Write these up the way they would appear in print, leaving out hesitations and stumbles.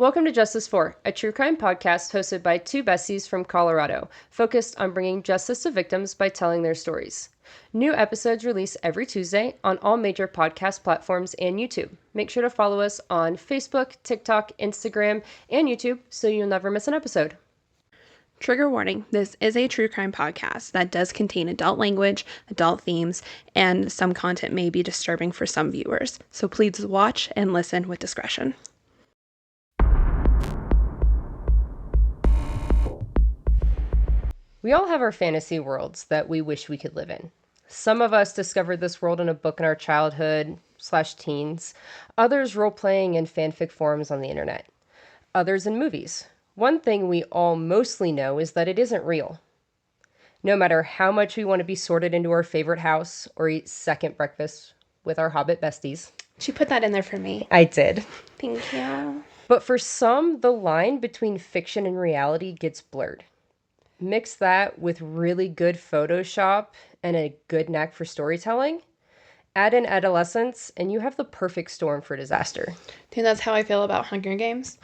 Welcome to Justice For, a true crime podcast hosted by two besties from Colorado, focused on bringing justice to victims by telling their stories. New episodes release every Tuesday on all major podcast platforms and YouTube. Make sure to follow us on Facebook, TikTok, Instagram, and YouTube so you'll never miss an episode. Trigger warning, this is a true crime podcast that does contain adult language, adult themes, and some content may be disturbing for some viewers. So please watch and listen with discretion. We all have our fantasy worlds that we wish we could live in. Some of us discovered this world in a book in our childhood/teens. Others role-playing in fanfic forums on the internet. Others in movies. One thing we all mostly know is that it isn't real. No matter how much we want to be sorted into our favorite house or eat second breakfast with our Hobbit besties. She put that in there for me. I did. Thank you. But for some, the line between fiction and reality gets blurred. Mix that with really good Photoshop and a good knack for storytelling. Add in adolescence, and you have the perfect storm for disaster. Dude, that's how I feel about Hunger Games.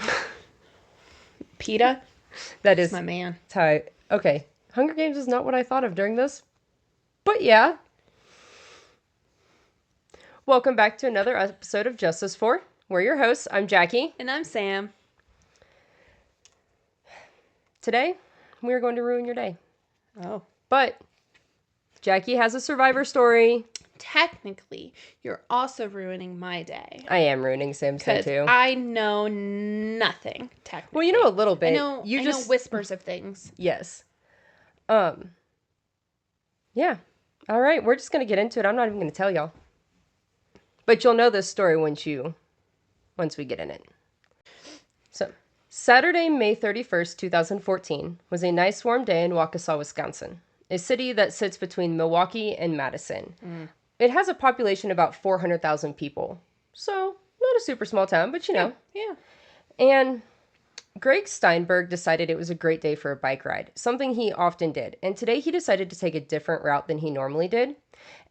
PETA? That is my man. Okay, Hunger Games is not what I thought of during this. But yeah. Welcome back to another episode of Justice For. We're your hosts. I'm Jackie. And I'm Sam. Today, we're going to ruin your day. Oh. But Jackie has a survivor story. Technically, you're also ruining my day. I am ruining Sam's day too. I know nothing, technically. Well, you know a little bit. I know whispers of things. Yes. Yeah. All right, we're just going to get into it. I'm not even going to tell y'all. But you'll know this story once we get in it. So, Saturday, May 31st, 2014 was a nice warm day in Waukesha, Wisconsin, a city that sits between Milwaukee and Madison. It has a population about 400,000 people, so not a super small town, but you know. Yeah. And Greg Steinberg decided it was a great day for a bike ride, something he often did, and today he decided to take a different route than he normally did.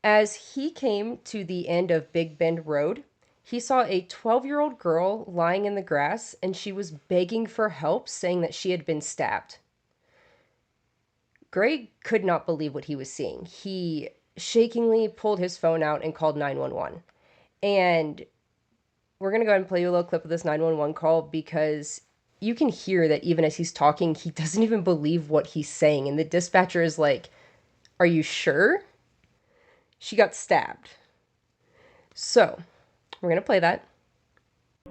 As he came to the end of Big Bend Road, he saw a 12-year-old girl lying in the grass, and she was begging for help, saying that she had been stabbed. Greg could not believe what he was seeing. He shakingly pulled his phone out and called 911. And we're going to go ahead and play you a little clip of this 911 call because you can hear that even as he's talking, he doesn't even believe what he's saying. And the dispatcher is like, "Are you sure? She got stabbed." So, we're going to play that.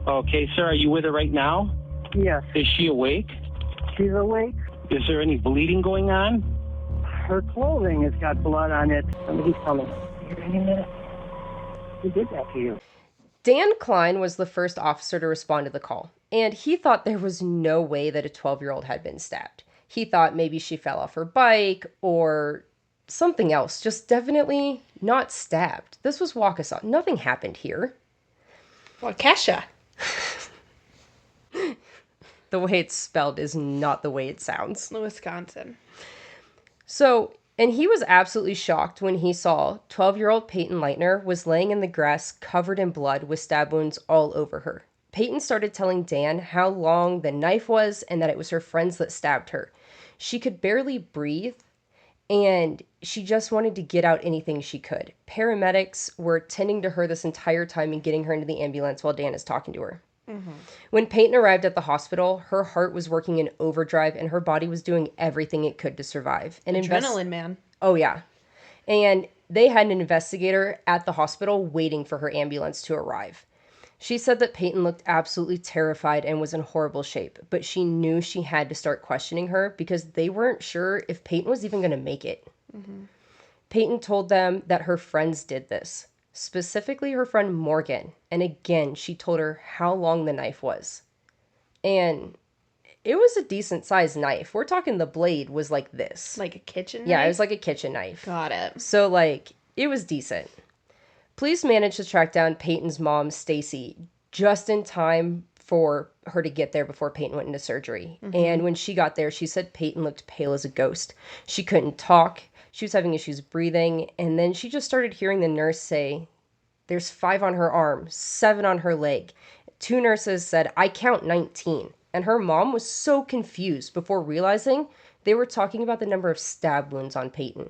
Okay, sir, are you with her right now? Yes. Is she awake? She's awake. Is there any bleeding going on? Her clothing has got blood on it. Somebody's coming. Here any minute. Who did that to you? Dan Klein was the first officer to respond to the call, and he thought there was no way that a 12-year-old had been stabbed. He thought maybe she fell off her bike or something else, just definitely not stabbed. This was Waukesha. Nothing happened here. Waukesha. The way it's spelled is not the way it sounds. Wisconsin. So, and he was absolutely shocked when he saw 12-year-old Payton Leutner was laying in the grass covered in blood with stab wounds all over her. Payton started telling Dan how long the knife was and that it was her friends that stabbed her. She could barely breathe, and she just wanted to get out anything she could. Paramedics were tending to her this entire time and getting her into the ambulance while Dan is talking to her. When Payton arrived at the hospital, her heart was working in overdrive and her body was doing everything it could to survive. Adrenaline, man. Oh, yeah. And they had an investigator at the hospital waiting for her ambulance to arrive. She said that Payton looked absolutely terrified and was in horrible shape, but she knew she had to start questioning her because they weren't sure if Payton was even going to make it. Payton told them that her friends did this. Specifically her friend Morgan, and again, she told her how long the knife was. And it was a decent-sized knife. We're talking the blade was like this. Like a kitchen knife? Yeah, it was like a kitchen knife. Got it. So, it was decent. Police managed to track down Payton's mom, Stacy, just in time for her to get there before Payton went into surgery. And when she got there, she said Payton looked pale as a ghost. She couldn't talk. She was having issues breathing, and then she just started hearing the nurse say, "There's 5 on her arm, 7 on her leg, 2 nurses said, "I count 19." And her mom was so confused before realizing they were talking about the number of stab wounds on Payton.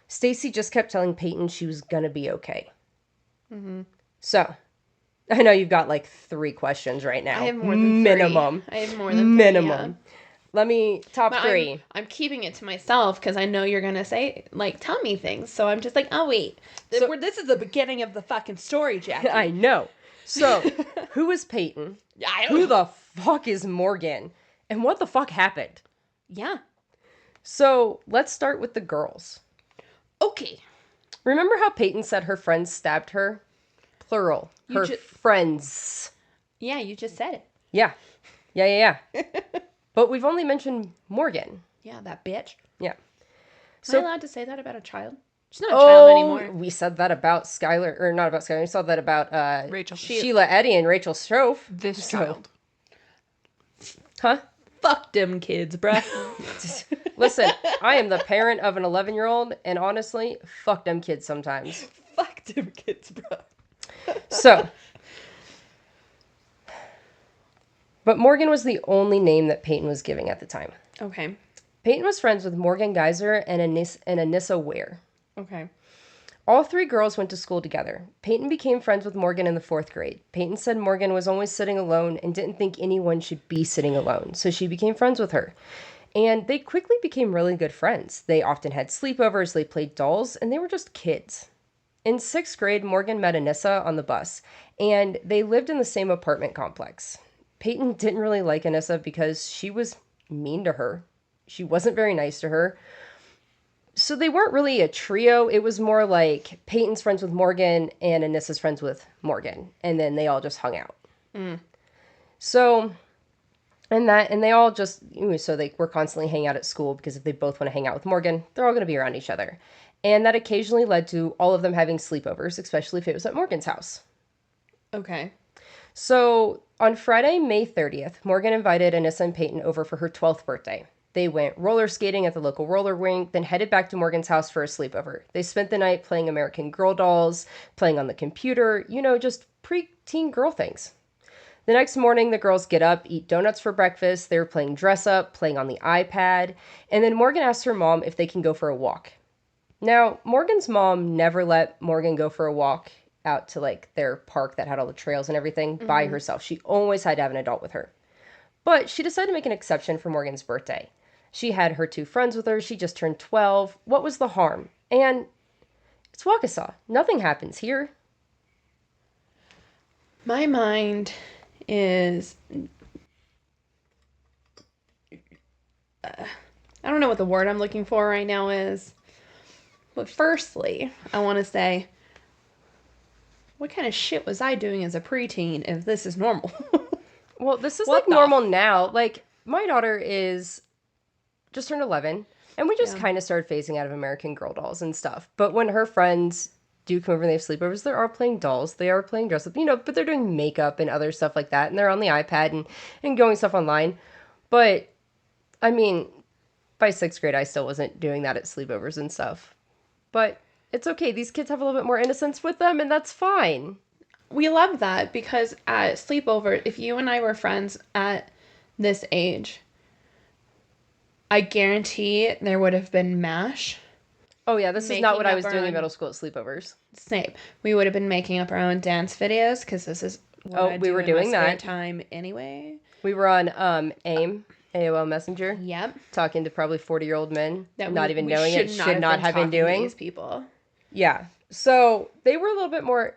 Stacy just kept telling Payton she was gonna be okay. So, I know you've got like 3 questions right now. I have more than minimum. 3. I have more than 3, minimum. yeah. Let me top But 3. I'm keeping it to myself because I know you're going to say, like, tell me things. So I'm just like, oh, wait. This is the beginning of the fucking story, Jackie. I know. So, who is Payton? Who the fuck is Morgan? And what the fuck happened? Yeah. So, let's start with the girls. Okay. Remember how Payton said her friends stabbed her? Plural. Her friends. Yeah, you just said it. Yeah. Yeah. But we've only mentioned Morgan. Yeah, that bitch. Yeah. Am I allowed to say that about a child? She's not a child anymore. We said that about Skylar, or not about Skylar, we said that about Rachel. Sheila Eddy and Rachel Strofe. This child. Huh? Fuck them kids, bruh. Listen, I am the parent of an 11-year-old, and honestly, fuck them kids sometimes. Fuck them kids, bruh. So, but Morgan was the only name that Payton was giving at the time. Okay. Payton was friends with Morgan Geyser and Anissa Weier. Okay. All 3 girls went to school together. Payton became friends with Morgan in the 4th grade. Payton said Morgan was always sitting alone and didn't think anyone should be sitting alone, so she became friends with her. And they quickly became really good friends. They often had sleepovers, they played dolls, and they were just kids. In 6th grade, Morgan met Anissa on the bus, and they lived in the same apartment complex. Payton didn't really like Anissa because she was mean to her. She wasn't very nice to her. So they weren't really a trio. It was more like Peyton's friends with Morgan and Anissa's friends with Morgan. And then they all just hung out. So, and they all just, so they were constantly hanging out at school because if they both want to hang out with Morgan, they're all going to be around each other. And that occasionally led to all of them having sleepovers, especially if it was at Morgan's house. Okay. So on Friday, May 30th, Morgan invited Anissa and Payton over for her 12th birthday. They went roller skating at the local roller rink, then headed back to Morgan's house for a sleepover. They spent the night playing American Girl dolls, playing on the computer, just pre-teen girl things. The next morning, the girls get up, eat donuts for breakfast. They were playing dress up, playing on the iPad, and then Morgan asks her mom if they can go for a walk. Now, Morgan's mom never let Morgan go for a walk out to like their park that had all the trails and everything by herself. She always had to have an adult with her. But she decided to make an exception for Morgan's birthday. She had her 2 friends with her. She just turned 12. What was the harm? And it's Waukesha. Nothing happens here. My mind is... I don't know what the word I'm looking for right now is. But firstly, I want to say, what kind of shit was I doing as a preteen if this is normal? Well, this is What like the normal now. Like, my daughter is just turned 11, and we just Yeah. kind of started phasing out of American Girl dolls and stuff. But when her friends do come over and they have sleepovers, they are playing dolls, they are playing dress up, but they're doing makeup and other stuff like that, and they're on the iPad and going stuff online. But, I mean, by 6th grade, I still wasn't doing that at sleepovers and stuff. But it's okay. These kids have a little bit more innocence with them, and that's fine. We love that because at sleepover, if you and I were friends at this age, I guarantee there would have been MASH. Oh, yeah, this is not what Making I was up doing our in own- middle school at sleepovers. Same. We would have been making up our own dance videos because this is what I we do were in my doing spare that. time anyway. We were on AOL Messenger, Yep. talking to probably 40-year-old men, That not even knowing it, should not have been talking to doing. these people. Yeah. So they were a little bit more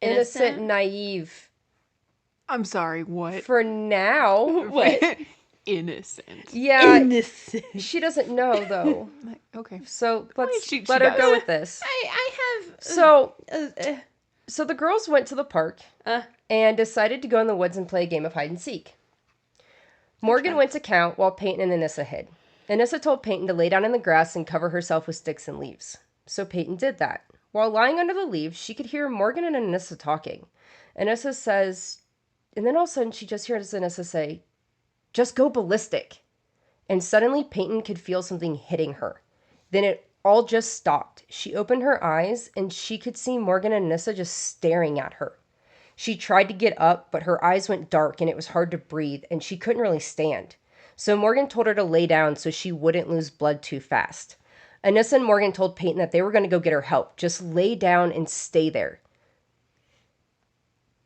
innocent, Innocent? naive I'm sorry, what? for now. What? Innocent. Yeah. Innocent. She doesn't know, though. Like, okay. So let's she let her does. go with this. I have... So the girls went to the park and decided to go in the woods and play a game of hide and seek. Morgan went to count while Peyton and Anissa hid. Anissa told Peyton to lay down in the grass and cover herself with sticks and leaves. So Peyton did that. While lying under the leaves, she could hear Morgan and Anissa talking. Anissa says, and then all of a sudden she just hears Anissa say, "Just go ballistic." And suddenly Peyton could feel something hitting her. Then it all just stopped. She opened her eyes and she could see Morgan and Anissa just staring at her. She tried to get up, but her eyes went dark and it was hard to breathe, and she couldn't really stand. So Morgan told her to lay down so she wouldn't lose blood too fast. Anissa and Morgan told Payton that they were going to go get her help. Just lay down and stay there.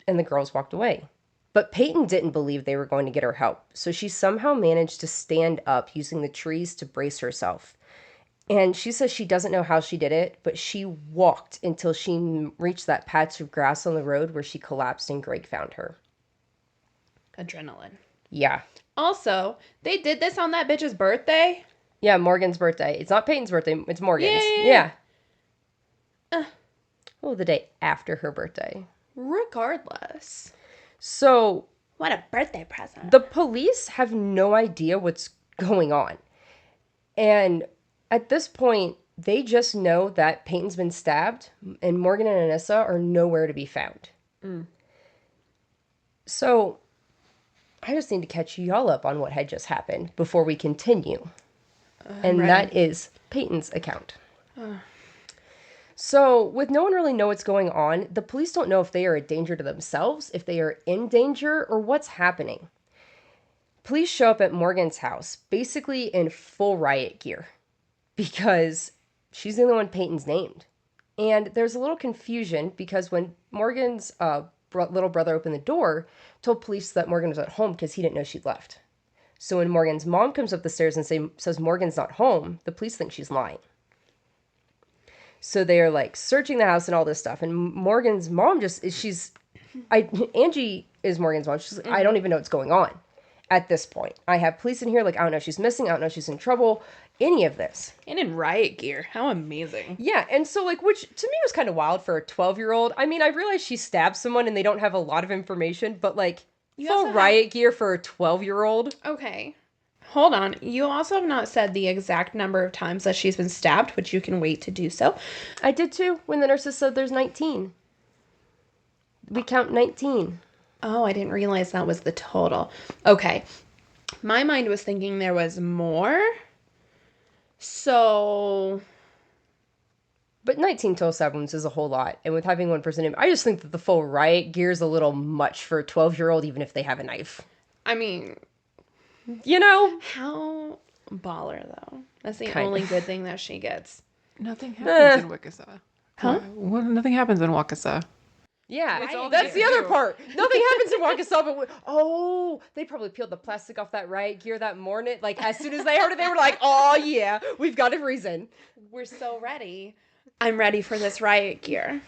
And the girls walked away. But Payton didn't believe they were going to get her help, so she somehow managed to stand up using the trees to brace herself. And she says she doesn't know how she did it, but she walked until she reached that patch of grass on the road where she collapsed and Greg found her. Adrenaline. Yeah. Also, they did this on that bitch's birthday? Yeah, Morgan's birthday. It's not Peyton's birthday, it's Morgan's. Yeah. Oh, the day after her birthday. Regardless. So, What a birthday present. the police have no idea what's going on. And at this point, they just know that Peyton's been stabbed and Morgan and Anissa are nowhere to be found. So, I just need to catch y'all up on what had just happened before we continue. And ready. that is Peyton's account. So, with no one really know what's going on, the police don't know if they are a danger to themselves, if they are in danger, or what's happening. Police show up at Morgan's house, basically in full riot gear, because she's the only one Peyton's named. And there's a little confusion because when Morgan's little brother opened the door, told police that Morgan was at home because he didn't know she'd left. So when Morgan's mom comes up the stairs and says Morgan's not home, the police think she's lying. So they're like searching the house and all this stuff. And Morgan's mom Angie is Morgan's mom. She's like, I don't even know what's going on at this point. I have police in here. Like, I don't know if she's missing. I don't know if she's in trouble. Any of this. And in riot gear. How amazing. Yeah. And so like, which to me was kind of wild for a 12-year-old. I mean, I realize she stabbed someone and they don't have a lot of information, but like full riot gear for a 12-year-old. Okay. Hold on. You also have not said the exact number of times that she's been stabbed, which you can wait to do so. I did too, when the nurses said there's 19. We count 19. Oh, I didn't realize that was the total. Okay. My mind was thinking there was more. So... But 19 total stab wounds is a whole lot. And with having one person in, I just think that the full riot gear is a little much for a 12-year-old, even if they have a knife. I mean... You know? How baller, though. That's the Kind only of. good thing that she gets. Nothing happens in Wickesa. Huh? Well, nothing happens in Waukesha. Yeah, Riot that's the gear. other part. Nothing happens in Waukesha, but they probably peeled the plastic off that riot gear that morning. Like, as soon as they heard it, they were like, oh, yeah, we've got a reason. We're so ready. I'm ready for this riot gear.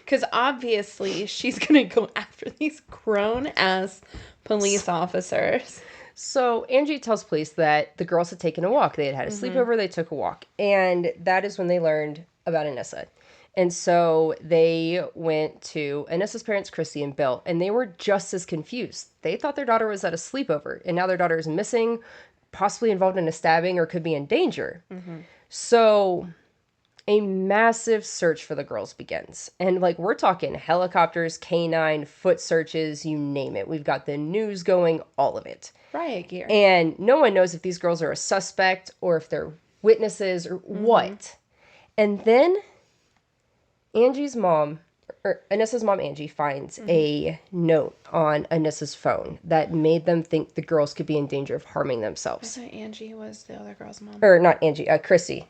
Because obviously she's going to go after these grown-ass police officers. So Angie tells police that the girls had taken a walk. They had had a sleepover. They took a walk. And that is when they learned about Anissa. And so they went to Anissa's parents, Chrissy and Bill, and they were just as confused. They thought their daughter was at a sleepover, and now their daughter is missing, possibly involved in a stabbing, or could be in danger. So a massive search for the girls begins. And like, we're talking helicopters, canine, foot searches, you name it. We've got the news going, all of it. Riot gear. And no one knows if these girls are a suspect or if they're witnesses or what. And then Angie's mom, or Anissa's mom, Angie, finds a note on Anissa's phone that made them think the girls could be in danger of harming I themselves. thought Angie was the other girl's mom. Or not Angie, Chrissy.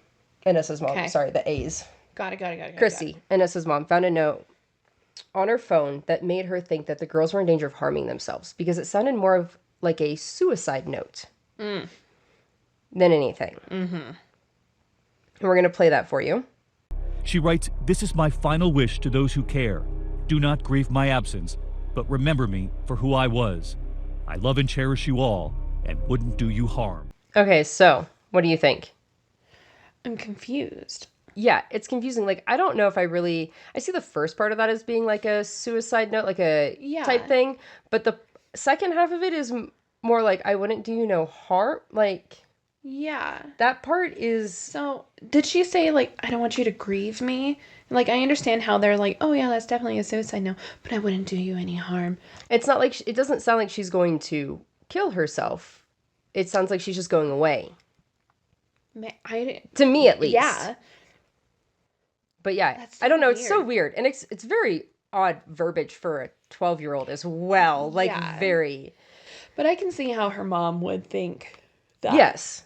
Anissa's mom. Okay. Sorry, the A's. Got it. Chrissy, Anissa's mom, found a note on her phone that made her think that the girls were in danger of harming themselves because it sounded more of like a suicide note than anything. And we're going to play that for you. She writes, "This is my final wish to those who care. Do not grieve my absence, but remember me for who I was. I love and cherish you all and wouldn't do you harm." Okay, so what do you think? I'm confused. Yeah, it's confusing. Like, I don't know if I see the first part of that as being like a suicide note, like a type thing. But the second half of it is more like, I wouldn't do you no harm. Like, Yeah. that part is... So, did she say, like, I don't want you to grieve me? Like, I understand how they're like, oh, yeah, that's definitely a suicide note, but I wouldn't do you any harm. It's not like... It doesn't sound like she's going to kill herself. It sounds like she's just going away. To me, at least. Yeah. But yeah, That's I don't know. so It's so weird. And it's very odd verbiage for a 12-year-old as well. Like, Yeah. very. But I can see how her mom would think that. Yes.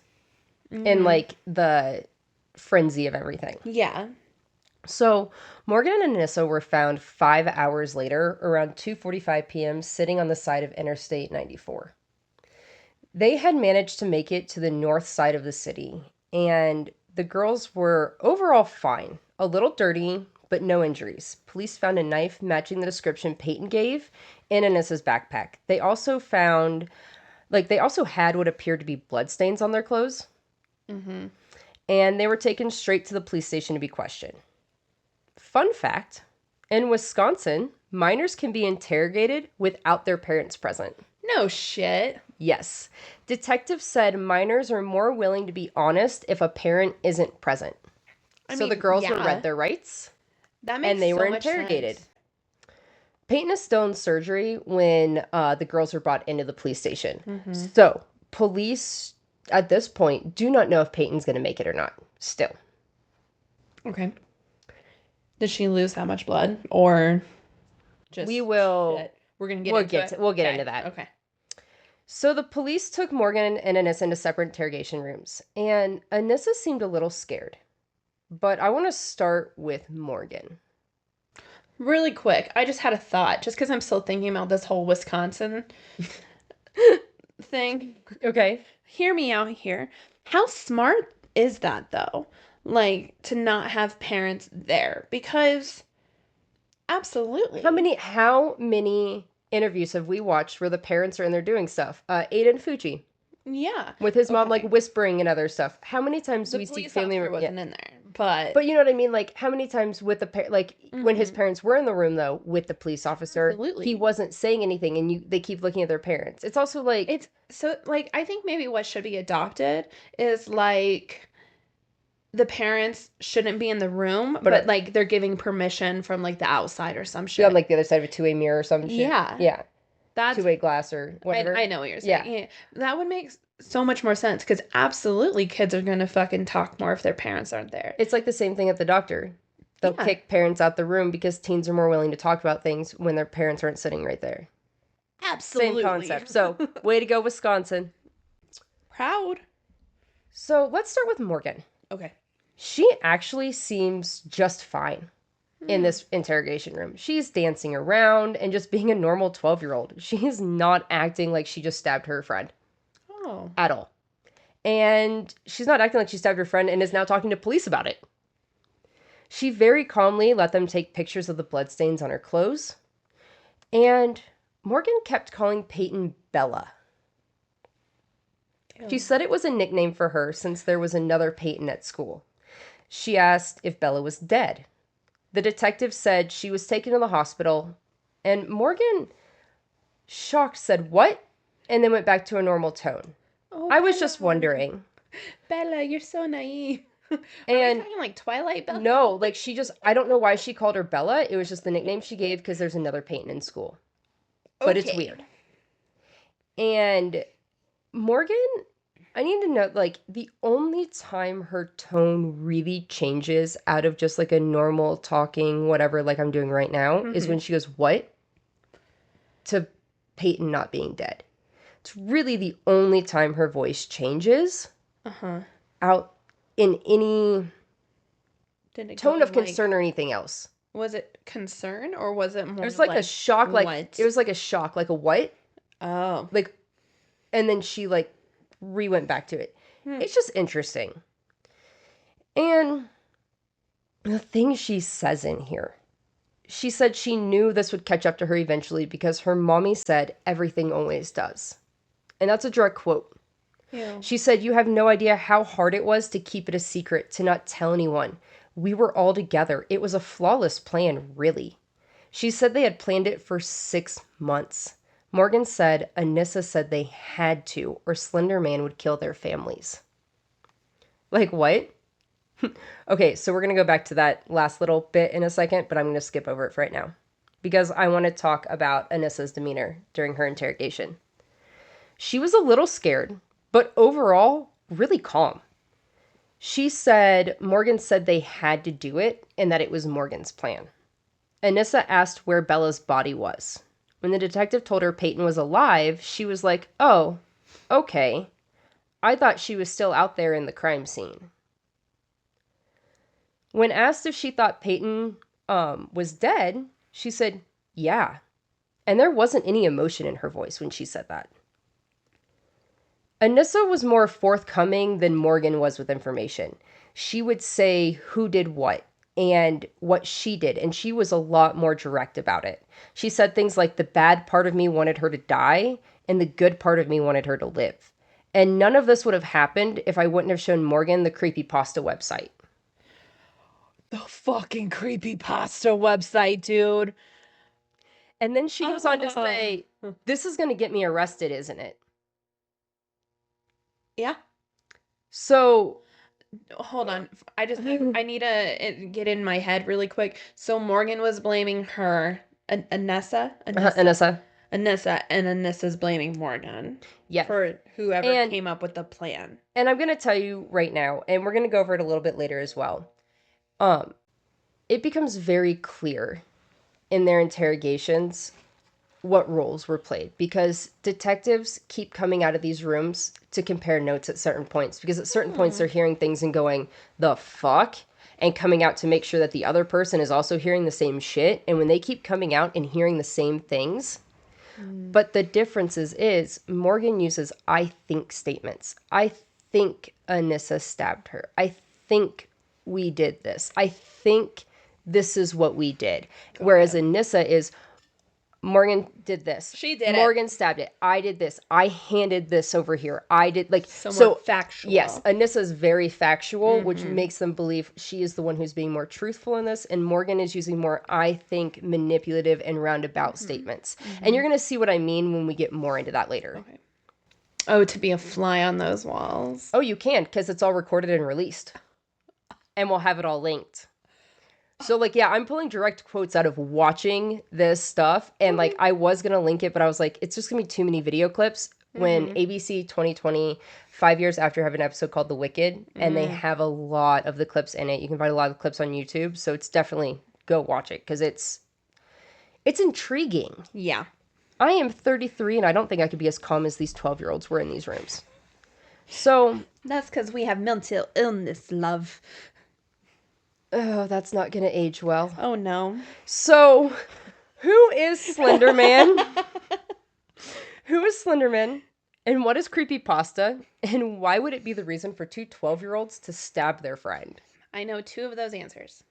In, like, the frenzy of everything. Yeah. So, Morgan and Anissa were found 5 hours later, around 2:45 p.m., sitting on the side of Interstate 94. They had managed to make it to the north side of the city, and the girls were overall fine. A little dirty, but no injuries. Police found a knife matching the description Payton gave in Anissa's backpack. They also found, they also had what appeared to be bloodstains on their clothes. Mm-hmm. And they were taken straight to the police station to be questioned. Fun fact, in Wisconsin, minors can be interrogated without their parents present. No shit. Yes. Detectives said minors are more willing to be honest if a parent isn't present. So the girls were read their rights. That makes and they so were much interrogated. sense. Payton is still in surgery when the girls were brought into the police station. Mm-hmm. So police at this point do not know if Payton's going to make it or not. Still. Okay. Did she lose that much blood, or just we will? Shit? We're gonna get into it. We'll get okay. into that. Okay. So the police took Morgan and Anissa into separate interrogation rooms, and Anissa seemed a little scared. But I want to start with Morgan. Really quick, I just had a thought, just because I'm still thinking about this whole Wisconsin thing. Okay. Hear me out here. How smart is that, though? Like, to not have parents there? Because, absolutely. How many interviews have we watched where the parents are in there doing stuff? Aiden Fucci. Yeah. With his mom, like, whispering and other stuff. How many times do we see family members? Wasn't in there, but you know what I mean? Like, how many times with the when his parents were in the room, though, with the police officer, he wasn't saying anything, and they keep looking at their parents. It's also, like... It's, so, like, I think maybe what should be adopted is, like... the parents shouldn't be in the room, but like, they're giving permission from, like, the outside or some shit. On, like, the other side of a two-way mirror or some shit. Yeah. Yeah. That's... two-way glass or whatever. I know what you're saying. Yeah. That would make so much more sense, because absolutely kids are going to fucking talk more if their parents aren't there. It's like the same thing at the doctor. They'll kick parents out the room because teens are more willing to talk about things when their parents aren't sitting right there. Absolutely. Same concept. So, way to go, Wisconsin. Proud. So, let's start with Morgan. Okay. She actually seems just fine in this interrogation room. She's dancing around and just being a normal 12-year-old. She's not acting like she just stabbed her friend. Oh. At all. And she's not acting like she stabbed her friend and is now talking to police about it. She very calmly let them take pictures of the bloodstains on her clothes. And Morgan kept calling Payton Bella. She said it was a nickname for her since there was another Payton at school. She asked if Bella was dead. The detective said she was taken to the hospital, and Morgan, shocked, said, "What?" and then went back to a normal tone. Oh, I was just wondering. Bella, you're so naive. And talking like Twilight Bella? No, like she just, I don't know why she called her Bella. It was just the nickname she gave because there's another Payton in school. But it's weird. And Morgan, I need to note, like, the only time her tone really changes out of just like a normal talking, whatever, like I'm doing right now, is when she goes, "What?" to Payton not being dead. It's really the only time her voice changes out in any tone of concern or anything else. Was it concern, or was it more? It was like a shock, like what? It was like a shock, like a what? Oh, like, and then she like went back to it. It's just interesting. And the thing she says in here, she said she knew this would catch up to her eventually because her mommy said everything always does. And that's a direct quote. Yeah. She said, "You have no idea how hard it was to keep it a secret, to not tell anyone. We were all together. It was a flawless plan, really." She said they had planned it for 6 months. Morgan said Anissa said they had to, or Slender Man would kill their families. Like, what? Okay, so we're going to go back to that last little bit in a second, but I'm going to skip over it for right now because I want to talk about Anissa's demeanor during her interrogation. She was a little scared, but overall, really calm. She said Morgan said they had to do it and that it was Morgan's plan. Anissa asked where Bella's body was. When the detective told her Payton was alive, she was like, oh, okay. I thought she was still out there in the crime scene. When asked if she thought Payton was dead, she said, yeah. And there wasn't any emotion in her voice when she said that. Anissa was more forthcoming than Morgan was with information. She would say who did what and what she did, and she was a lot more direct about it. She said things like the bad part of me wanted her to die, and the good part of me wanted her to live. And none of this would have happened if I wouldn't have shown Morgan the creepypasta website. The fucking creepypasta website, dude. And then she goes on to say, this is going to get me arrested, isn't it? Yeah. So, hold on. I need to get in my head really quick. So Morgan was blaming her, Anissa, Anissa, and Anissa's blaming Morgan. Yeah. For whoever came up with the plan. And I'm going to tell you right now, and we're going to go over it a little bit later as well. It becomes very clear in their interrogations what roles were played, because detectives keep coming out of these rooms to compare notes at certain points, because at certain points they're hearing things and going, the fuck? And coming out to make sure that the other person is also hearing the same shit. And when they keep coming out and hearing the same things, but the difference is Morgan uses I think statements. I think Anissa stabbed her. I think we did this. I think this is what we did. Whereas Anissa is, Morgan did this. She did Morgan stabbed it. I did this. I handed this over here. I did, like, so factual. Yes, Anissa's very factual, which makes them believe she is the one who's being more truthful in this, and Morgan is using more, I think, manipulative and roundabout statements. And you're going to see what I mean when we get more into that later. Okay. Oh, to be a fly on those walls. Oh, you can, because it's all recorded and released. And we'll have it all linked. So, like, yeah, I'm pulling direct quotes out of watching this stuff. And, like, I was going to link it, but I was like, it's just going to be too many video clips. When ABC 2020, 5 years after, have an episode called The Wicked. And they have a lot of the clips in it. You can find a lot of the clips on YouTube. So it's definitely, go watch it. Because it's intriguing. Yeah. I am 33, and I don't think I could be as calm as these 12-year-olds were in these rooms. So... That's because we have mental illness, love. Oh, that's not going to age well. Oh, no. So, who is Slender Man? Who is Slender Man? And what is creepypasta? And why would it be the reason for two 12-year-olds to stab their friend? I know two of those answers.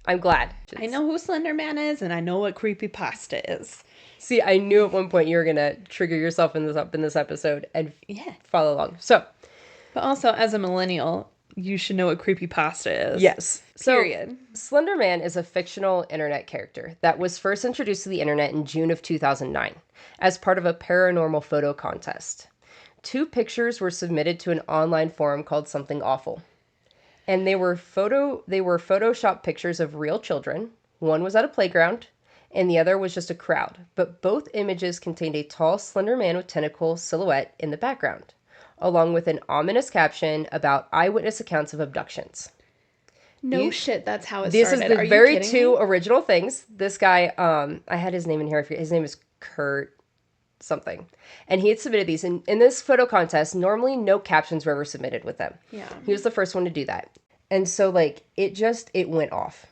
I'm glad. I know who Slender Man is, and I know what creepypasta is. See, I knew at one point you were going to trigger yourself in this episode and follow along. So, but also, as a millennial, you should know what creepypasta is. Yes. Period. So, Slender Man is a fictional internet character that was first introduced to the internet in June of 2009 as part of a paranormal photo contest. 2 pictures were submitted to an online forum called Something Awful. And they were Photoshop pictures of real children. One was at a playground, and the other was just a crowd. But both images contained a tall, slender man with tentacle silhouette in the background, along with an ominous caption about eyewitness accounts of abductions. No shit, that's how it This started. is the very 2 original things. This guy, I had his name in here. His name is Kurt something. And he had submitted these. In this photo contest, normally no captions were ever submitted with them. Yeah. He was the first one to do that. And so, like, it went off.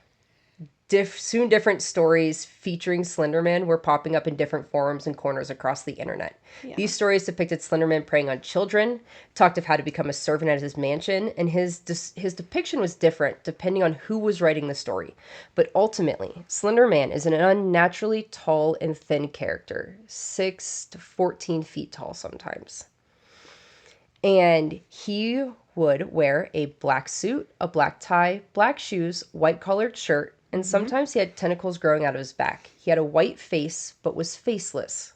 Soon different stories featuring Slenderman were popping up in different forums and corners across the internet. Yeah. These stories depicted Slenderman preying on children, talked of how to become a servant at his mansion, and his depiction was different depending on who was writing the story. But ultimately, Slenderman is an unnaturally tall and thin character, 6 to 14 feet tall sometimes. And he would wear a black suit, a black tie, black shoes, white collared shirt, and sometimes he had tentacles growing out of his back. He had a white face, but was faceless.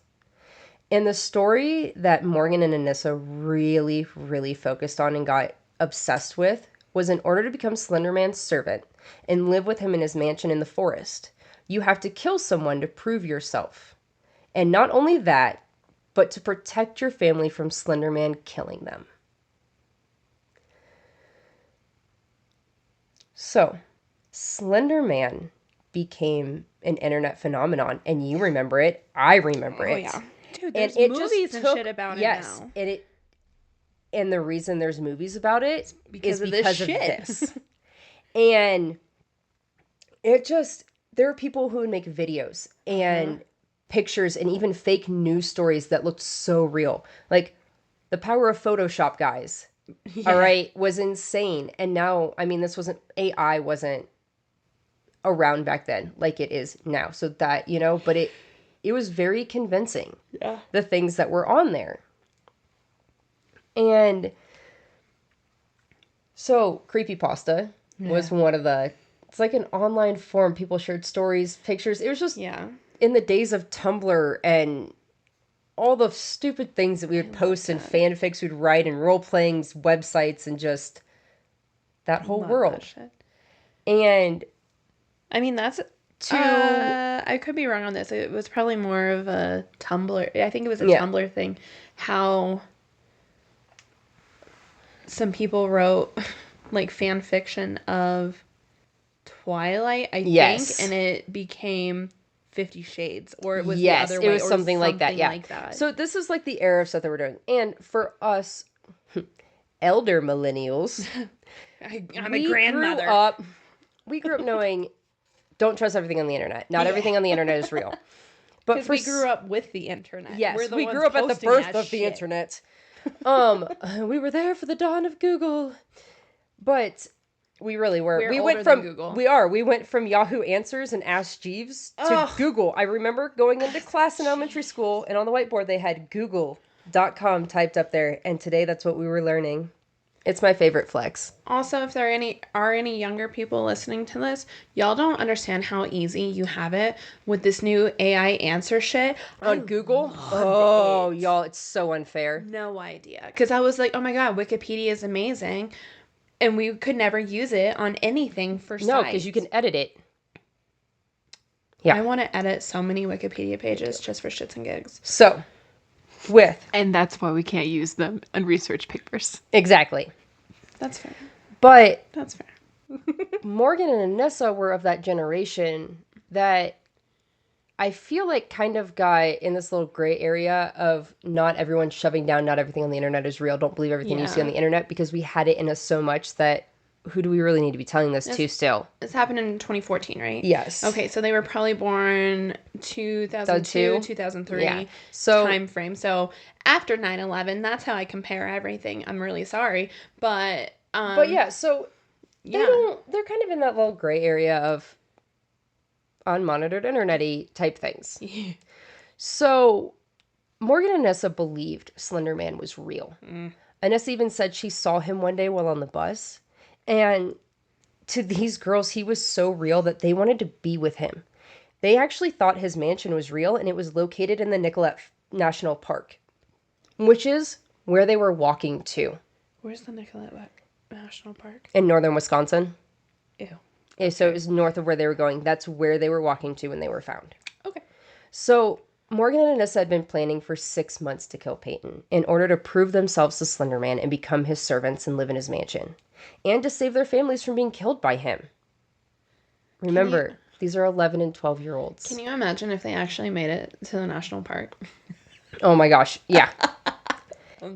And the story that Morgan and Anissa really, really focused on and got obsessed with was, in order to become Slenderman's servant and live with him in his mansion in the forest, you have to kill someone to prove yourself. And not only that, but to protect your family from Slenderman killing them. So, Slender Man became an internet phenomenon, and you remember it. I remember it. Oh yeah, dude. And There's it just movies and took, shit about yes, it now. And the reason there's movies about it because is of because this of shit. this. And there are people who would make videos and pictures and even fake news stories that looked so real. Like the power of Photoshop, guys. All right, was insane. And now, I mean, AI wasn't around back then like it is now. So that, but it was very convincing. Yeah. The things that were on there. And so creepypasta was one of it's like an online forum. People shared stories, pictures. It was just in the days of Tumblr and all the stupid things that we would post and fanfics we'd write and role-playing websites and just that whole world. That shit. And I mean, that's I could be wrong on this. It was probably more of a Tumblr. I think it was a Tumblr thing. How some people wrote like fan fiction of Twilight, I think, and it became 50 Shades, or it was the other way. It was something like that. Yeah. Like that. So this is like the era of stuff that we're doing. And for us elder millennials, I'm a grandmother. We grew up knowing don't trust everything on the internet. Not everything on the internet is real. But we grew up with the internet. Yes, we grew up at the birth of the internet. We were there for the dawn of Google. But we really were. We went from Google. We went from Yahoo Answers and Ask Jeeves to Google. I remember going into class in elementary school, and on the whiteboard they had google.com typed up there, and today that's what we were learning. It's my favorite flex. Also, if there are any younger people listening to this, y'all don't understand how easy you have it with this new AI answer shit on Google. Oh, y'all, it's so unfair. No idea. Because I was like, oh my God, Wikipedia is amazing. And we could never use it on anything for sites. No, because you can edit it. Yeah. I want to edit so many Wikipedia pages just for shits and gigs. So, and that's why we can't use them on research papers. Exactly. That's fair. But that's fair. Morgan and Anissa were of that generation that I feel like kind of got in this little gray area of not everyone shoving down not everything on the internet is real. Don't believe everything you see on the internet, because we had it in us so much that who do we really need to be telling this to still? This happened in 2014, right? Yes. Okay, so they were probably born 2002, 2003 time frame. So after 9/11, that's how I compare everything. I'm really sorry, but yeah, so they're kind of in that little gray area of unmonitored internet-y type things. Yeah. So Morgan and Anissa believed Slender Man was real. Anissa even said she saw him one day while on the bus. And to these girls, he was so real that they wanted to be with him. They actually thought his mansion was real, and it was located in the Nicollet National Park, which is where they were walking to. Where's the Nicollet National Park? In northern Wisconsin. Ew. Okay. So it was north of where they were going. That's where they were walking to when they were found. Okay. So Morgan and Anissa had been planning for 6 months to kill Payton in order to prove themselves to Slender Man and become his servants and live in his mansion, and to save their families from being killed by him. Remember, these are 11 and 12-year-olds. Can you imagine if they actually made it to the national park? Oh my gosh, yeah.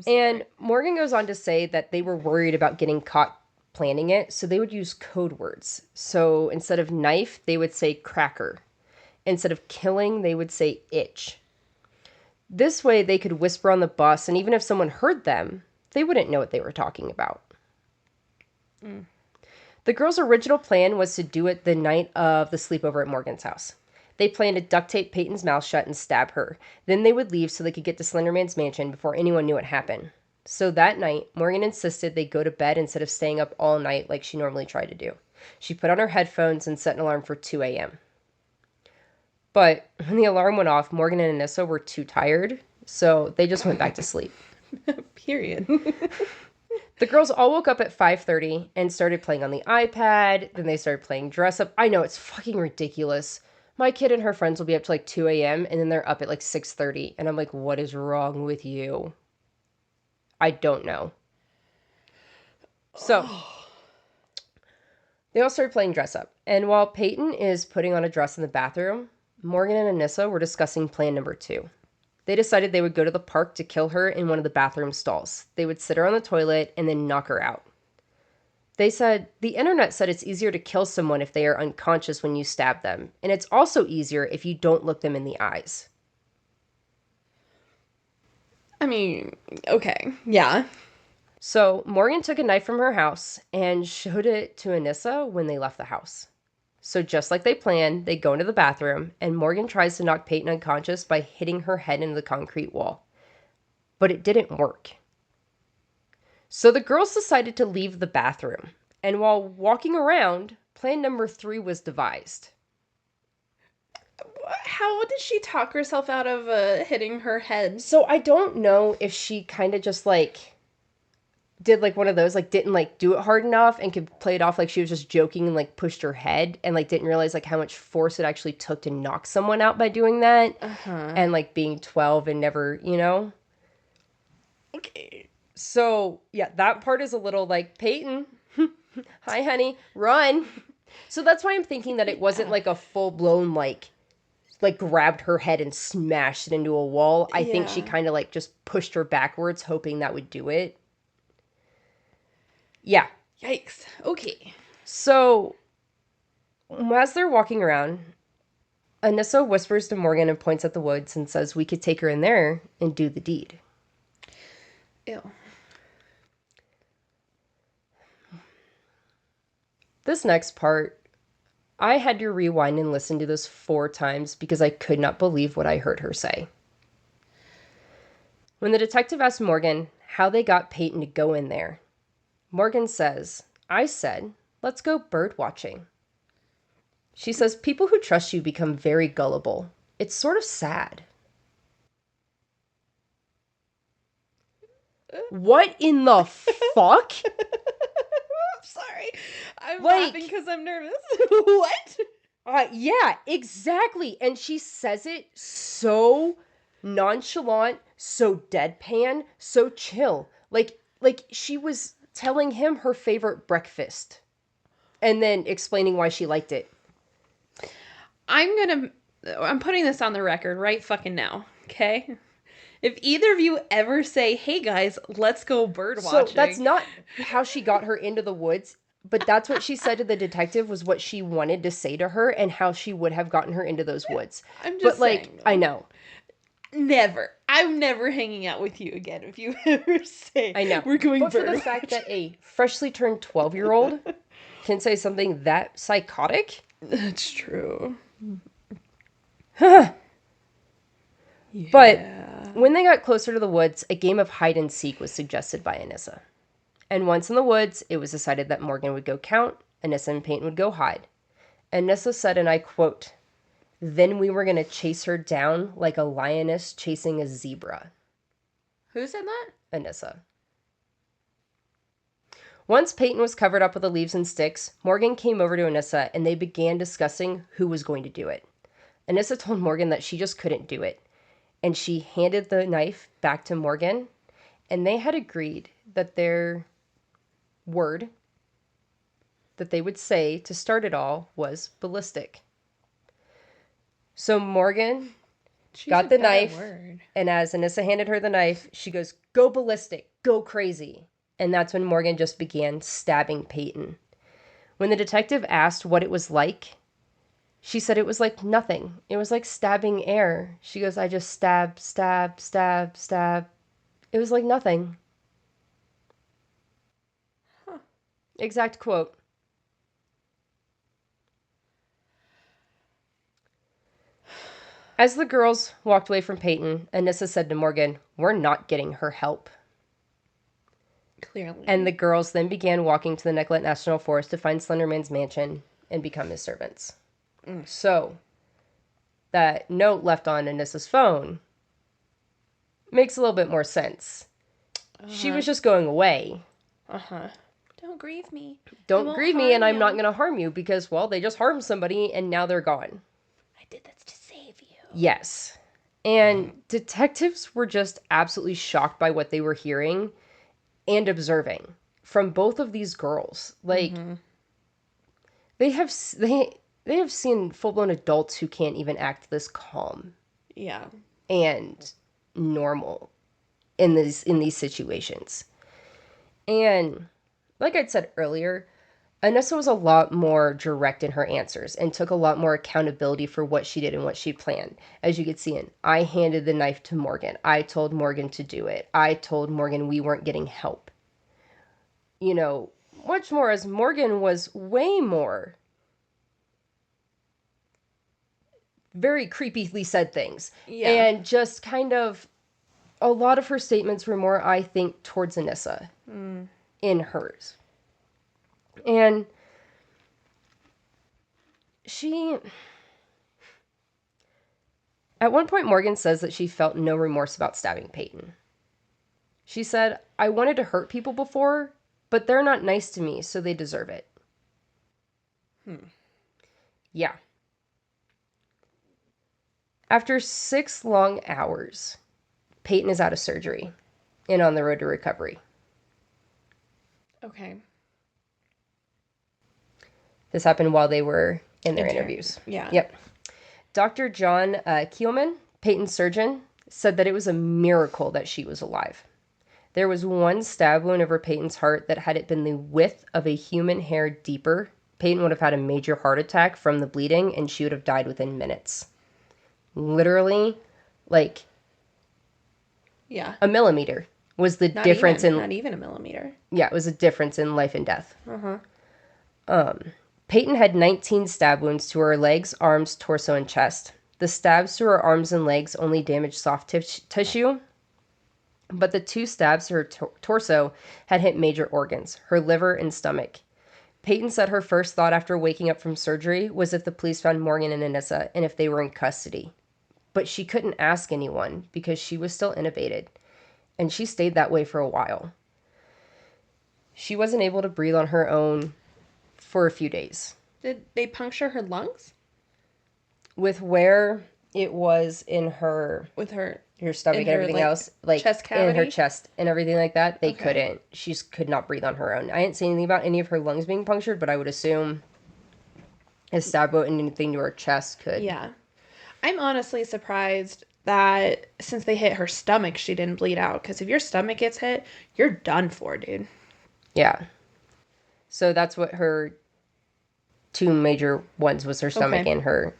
And Morgan goes on to say that they were worried about getting caught planning it, so they would use code words. So instead of knife, they would say cracker. Instead of killing, they would say itch. This way, they could whisper on the bus, and even if someone heard them, they wouldn't know what they were talking about. The girls' original plan was to do it the night of the sleepover at Morgan's house. They planned to duct tape Payton's mouth shut and stab her. Then they would leave so they could get to Slenderman's mansion before anyone knew what happened. So that night, Morgan insisted they go to bed instead of staying up all night like she normally tried to do. She put on her headphones and set an alarm for 2 a.m. But when the alarm went off, Morgan and Anissa were too tired, so they just went back to sleep. Period. The girls all woke up at 5:30 and started playing on the iPad. Then they started playing dress up. I know, it's fucking ridiculous. My kid and her friends will be up to like 2 a.m. and then they're up at like 6:30. And I'm like, what is wrong with you? I don't know. So They all started playing dress up. And while Payton is putting on a dress in the bathroom, Morgan and Anissa were discussing plan number 2. They decided they would go to the park to kill her in one of the bathroom stalls. They would sit her on the toilet and then knock her out. They said, the internet said it's easier to kill someone if they are unconscious when you stab them. And it's also easier if you don't look them in the eyes. I mean, okay. Yeah. So Morgan took a knife from her house and showed it to Anissa when they left the house. So just like they planned, they go into the bathroom, and Morgan tries to knock Payton unconscious by hitting her head into the concrete wall. But it didn't work. So the girls decided to leave the bathroom, and while walking around, plan number 3 was devised. How did she talk herself out of hitting her head? So I don't know if she kind of just did one of those, didn't do it hard enough and could play it off like she was just joking and pushed her head and didn't realize how much force it actually took to knock someone out by doing that. And being 12 and never, Okay. So yeah, that part is a little Peyton, hi honey, run. So that's why I'm thinking that it wasn't a full blown grabbed her head and smashed it into a wall. I think she kind of just pushed her backwards, hoping that would do it. Yeah. Yikes. Okay. So, as they're walking around, Anissa whispers to Morgan and points at the woods and says, we could take her in there and do the deed. Ew. This next part, I had to rewind and listen to this 4 times because I could not believe what I heard her say. When the detective asked Morgan how they got Payton to go in there, Morgan says, I said, let's go bird watching. She says, people who trust you become very gullible. It's sort of sad. What in the fuck? I'm sorry. I'm laughing because I'm nervous. What? Yeah, exactly. And she says it so nonchalant, so deadpan, so chill. Like she was telling him her favorite breakfast and then explaining why she liked it. I'm putting this on the record right fucking now, okay? If either of you ever say, hey guys, let's go bird watching. So that's not how she got her into the woods, but that's what she said to the detective was what she wanted to say to her and how she would have gotten her into those woods. I'm just saying, I know. Never. I'm never hanging out with you again if you ever say, I know. We're going but bird for the watching. fact that a freshly turned 12-year-old can say something that psychotic. That's true. Yeah. But Yeah. when they got closer to the woods, a game of hide and seek was suggested by Anissa. And once in the woods, it was decided that Morgan would go count, Anissa and Payton would go hide. Anissa said, and I quote, then we were going to chase her down like a lioness chasing a zebra. Who said that? Anissa. Once Payton was covered up with the leaves and sticks, Morgan came over to Anissa and they began discussing who was going to do it. Anissa told Morgan that she just couldn't do it. And she handed the knife back to Morgan, and they had agreed that their word that they would say to start it all was ballistic. So Morgan got the knife, and as Anissa handed her the knife, she goes, go ballistic, go crazy. And that's when Morgan just began stabbing Payton. When the detective asked what it was like, she said it was like nothing. It was like stabbing air. She goes, I just stab, stab, stab, stab. It was like nothing. Huh. Exact quote. As the girls walked away from Payton, Anissa said to Morgan, we're not getting her help. Clearly. And the girls then began walking to the Nicollet National Forest to find Slenderman's mansion and become his servants. So, that note left on Anissa's phone makes a little bit more sense. She was just going away. Don't grieve me. Don't grieve me, and I'm not going to harm you because, well, they just harmed somebody and now they're gone. I did this to save you. Yes. And detectives were just absolutely shocked by what they were hearing and observing from both of these girls. they have seen full-blown adults who can't even act this calm Yeah. and normal in these situations. And like I said earlier, Anissa was a lot more direct in her answers and took a lot more accountability for what she did and what she planned. As you could see I handed the knife to Morgan. I told Morgan to do it. I told Morgan we weren't getting help. You know, much more as Morgan was way more very creepily said things. Yeah. And just kind of a lot of her statements were more, I think, towards Anissa in hers. And at one point, Morgan says that she felt no remorse about stabbing Payton. She said, I wanted to hurt people before, but they're not nice to me, so they deserve it. Yeah. After 6 long hours, Payton is out of surgery and on the road to recovery. Okay. This happened while they were in their interviews. Yeah. Yep. Dr. John Kielman, Payton's surgeon, said that it was a miracle that she was alive. There was one stab wound over Payton's heart that had it been the width of a human hair deeper, Payton would have had a major heart attack from the bleeding and she would have died within minutes. Literally, like, Yeah. a millimeter was the difference not even a millimeter. Yeah, it was a difference in life and death. Payton had 19 stab wounds to her legs, arms, torso, and chest. The stabs to her arms and legs only damaged soft tissue, but the 2 stabs to her torso had hit major organs, her liver and stomach. Payton said her first thought after waking up from surgery was if the police found Morgan and Anissa and if they were in custody. But she couldn't ask anyone because she was still intubated, and she stayed that way for a while. She wasn't able to breathe on her own for a few days. Did they puncture her lungs? With where it was in her With her stomach and everything else, like chest in her cavity? chest and everything like that, they Okay. couldn't. She just could not breathe on her own. I didn't see anything about any of her lungs being punctured, but I would assume a stab wound and anything to her chest could. Yeah. I'm honestly surprised that since they hit her stomach, she didn't bleed out. Because if your stomach gets hit, you're done for, dude. Yeah. So that's what her 2 major ones was, her stomach Okay. and her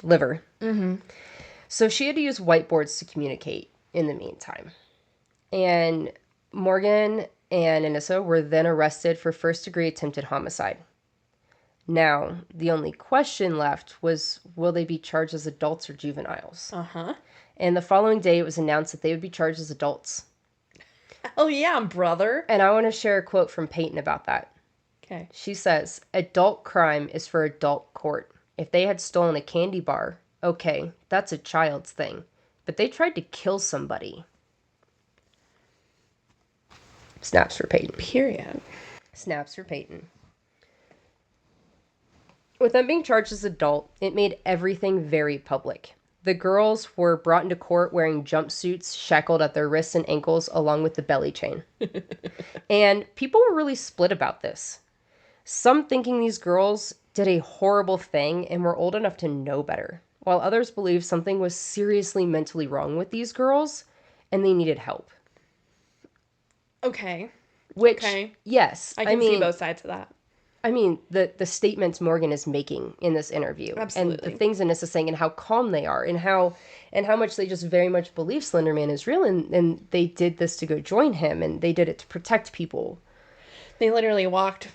liver. So she had to use whiteboards to communicate in the meantime. And Morgan and Anissa were then arrested for first-degree attempted homicide. Now, the only question left was, will they be charged as adults or juveniles? Uh-huh. And the following day, it was announced that they would be charged as adults. Hell yeah, brother. And I want to share a quote from Payton about that. Okay. She says, adult crime is for adult court. If they had stolen a candy bar, okay, that's a child's thing. But they tried to kill somebody. Snaps for Payton. Period. Snaps for Payton. With them being charged as adult, it made everything very public. The girls were brought into court wearing jumpsuits shackled at their wrists and ankles along with the belly chain. And people were really split about this. Some thinking these girls did a horrible thing and were old enough to know better, while others believed something was seriously mentally wrong with these girls and they needed help. Okay. Which, Okay. yes, I can see both sides of that. I mean, the statements Morgan is making in this interview, Absolutely. and the things Anissa saying, and how calm they are, and how much they just very much believe Slender Man is real, and they did this to go join him, and they did it to protect people. They literally walked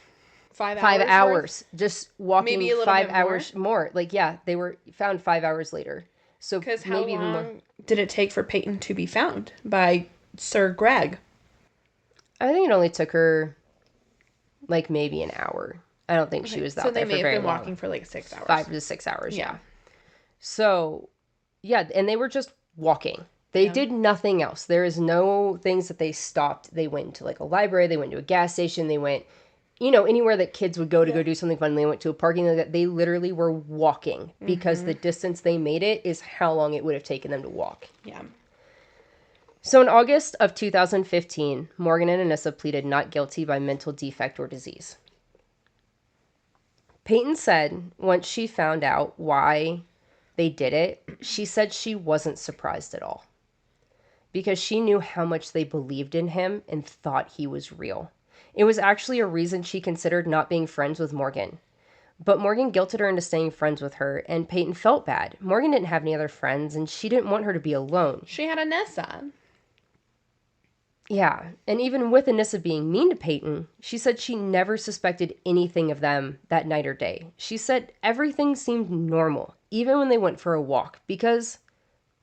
5 hours. 5 worth? hours, just walking Maybe a little 5 bit hours more. Like, yeah, they were found 5 hours later. So Because how maybe even more. long did it take for Payton to be found by Sir Greg? I think it only took her like maybe an hour. I don't think she was out So they there may for have very been long. walking for like 6 hours. 5 to 6 hours, yeah. Yeah. So, yeah, and they were just walking. They did nothing else. There is no things that they stopped. They went to like a library. They went to a gas station. They went, anywhere that kids would go to go do something fun. They went to a parking lot. They literally were walking because the distance they made it is how long it would have taken them to walk. Yeah. So in August of 2015, Morgan and Anissa pleaded not guilty by mental defect or disease. Payton said once she found out why they did it, she said she wasn't surprised at all because she knew how much they believed in him and thought he was real. It was actually a reason she considered not being friends with Morgan. But Morgan guilted her into staying friends with her, and Payton felt bad. Morgan didn't have any other friends, and she didn't want her to be alone. She had Anissa. Yeah, and even with Anissa being mean to Payton, she said she never suspected anything of them that night or day. She said everything seemed normal, even when they went for a walk, because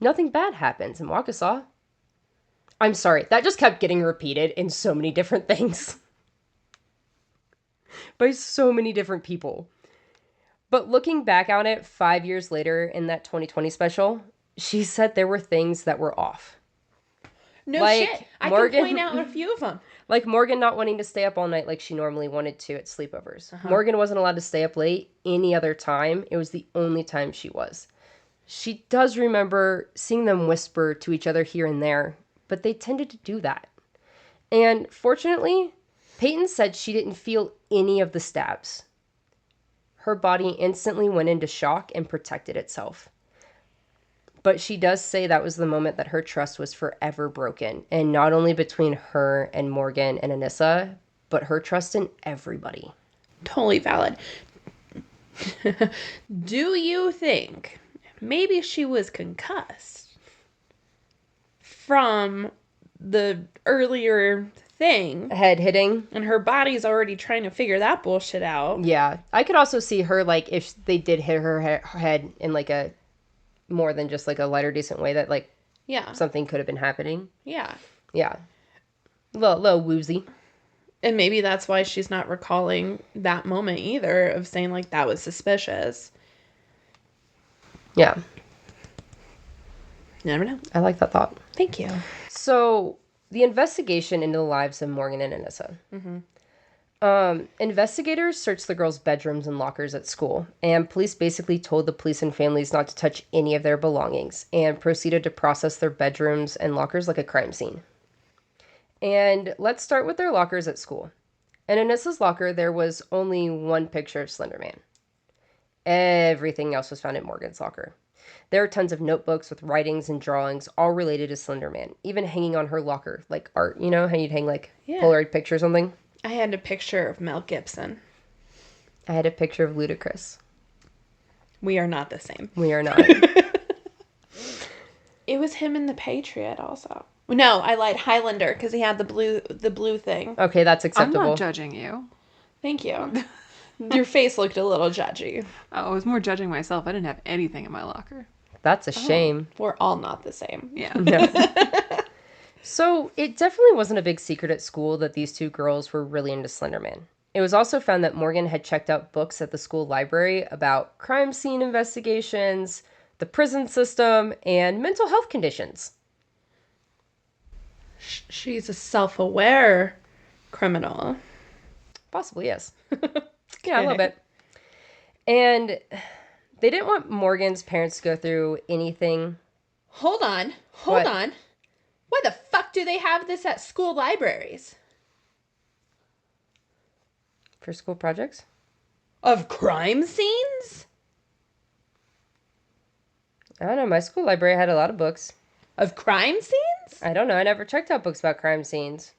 nothing bad happens in Waukesha. I'm sorry, that just kept getting repeated in so many different things. By so many different people. But looking back on it 5 years later in that 2020 special, she said there were things that were off. No shit. I can point out a few of them. Like Morgan not wanting to stay up all night like she normally wanted to at sleepovers. Morgan wasn't allowed to stay up late any other time. It was the only time she was. She does remember seeing them whisper to each other here and there, but they tended to do that. And fortunately, Payton said she didn't feel any of the stabs. Her body instantly went into shock and protected itself. But she does say that was the moment that her trust was forever broken. And not only between her and Morgan and Anissa, but her trust in everybody. Totally valid. Do you think maybe she was concussed from the earlier thing? Head hitting. And her body's already trying to figure that bullshit out. Yeah. I could also see her, like, if they did hit her head in, like, a more than just, like, a lighter, decent way, that, like, Yeah. something could have been happening. Yeah. Yeah. Little woozy. And maybe that's why she's not recalling that moment either of saying, like, that was suspicious. Yeah. You never know. I like that thought. Thank you. So, the investigation into the lives of Morgan and Anissa. Investigators searched the girls' bedrooms and lockers at school, and police basically told the police and families not to touch any of their belongings, and proceeded to process their bedrooms and lockers like a crime scene. And let's start with their lockers at school. In Anissa's locker, there was only one picture of Slender Man. Everything else was found in Morgan's locker. There are tons of notebooks with writings and drawings, all related to Slender Man, even hanging on her locker, like art. You know how you'd hang, like, Polaroid picture or something? I had a picture of Mel Gibson. I had a picture of Ludacris. We are not the same. We are not. It was him in The Patriot also. No, I lied. Highlander, because he had the blue thing. Okay, that's I'm acceptable. not judging you. Thank you. Your face looked a little judgy. Oh, I was more judging myself. I didn't have anything in my locker. That's a shame. We're all not the same. Yeah. No. So, it definitely wasn't a big secret at school that these two girls were really into Slender Man. It was also found that Morgan had checked out books at the school library about crime scene investigations, the prison system, and mental health conditions. She's a self-aware criminal. Possibly, yes. Yeah, a little bit. And they didn't want Morgan's parents to go through anything. Hold on. Why the fuck do they have this at school libraries? For school projects? Of crime scenes? I don't know. My school library had a lot of books. Of crime scenes? I don't know. I never checked out books about crime scenes.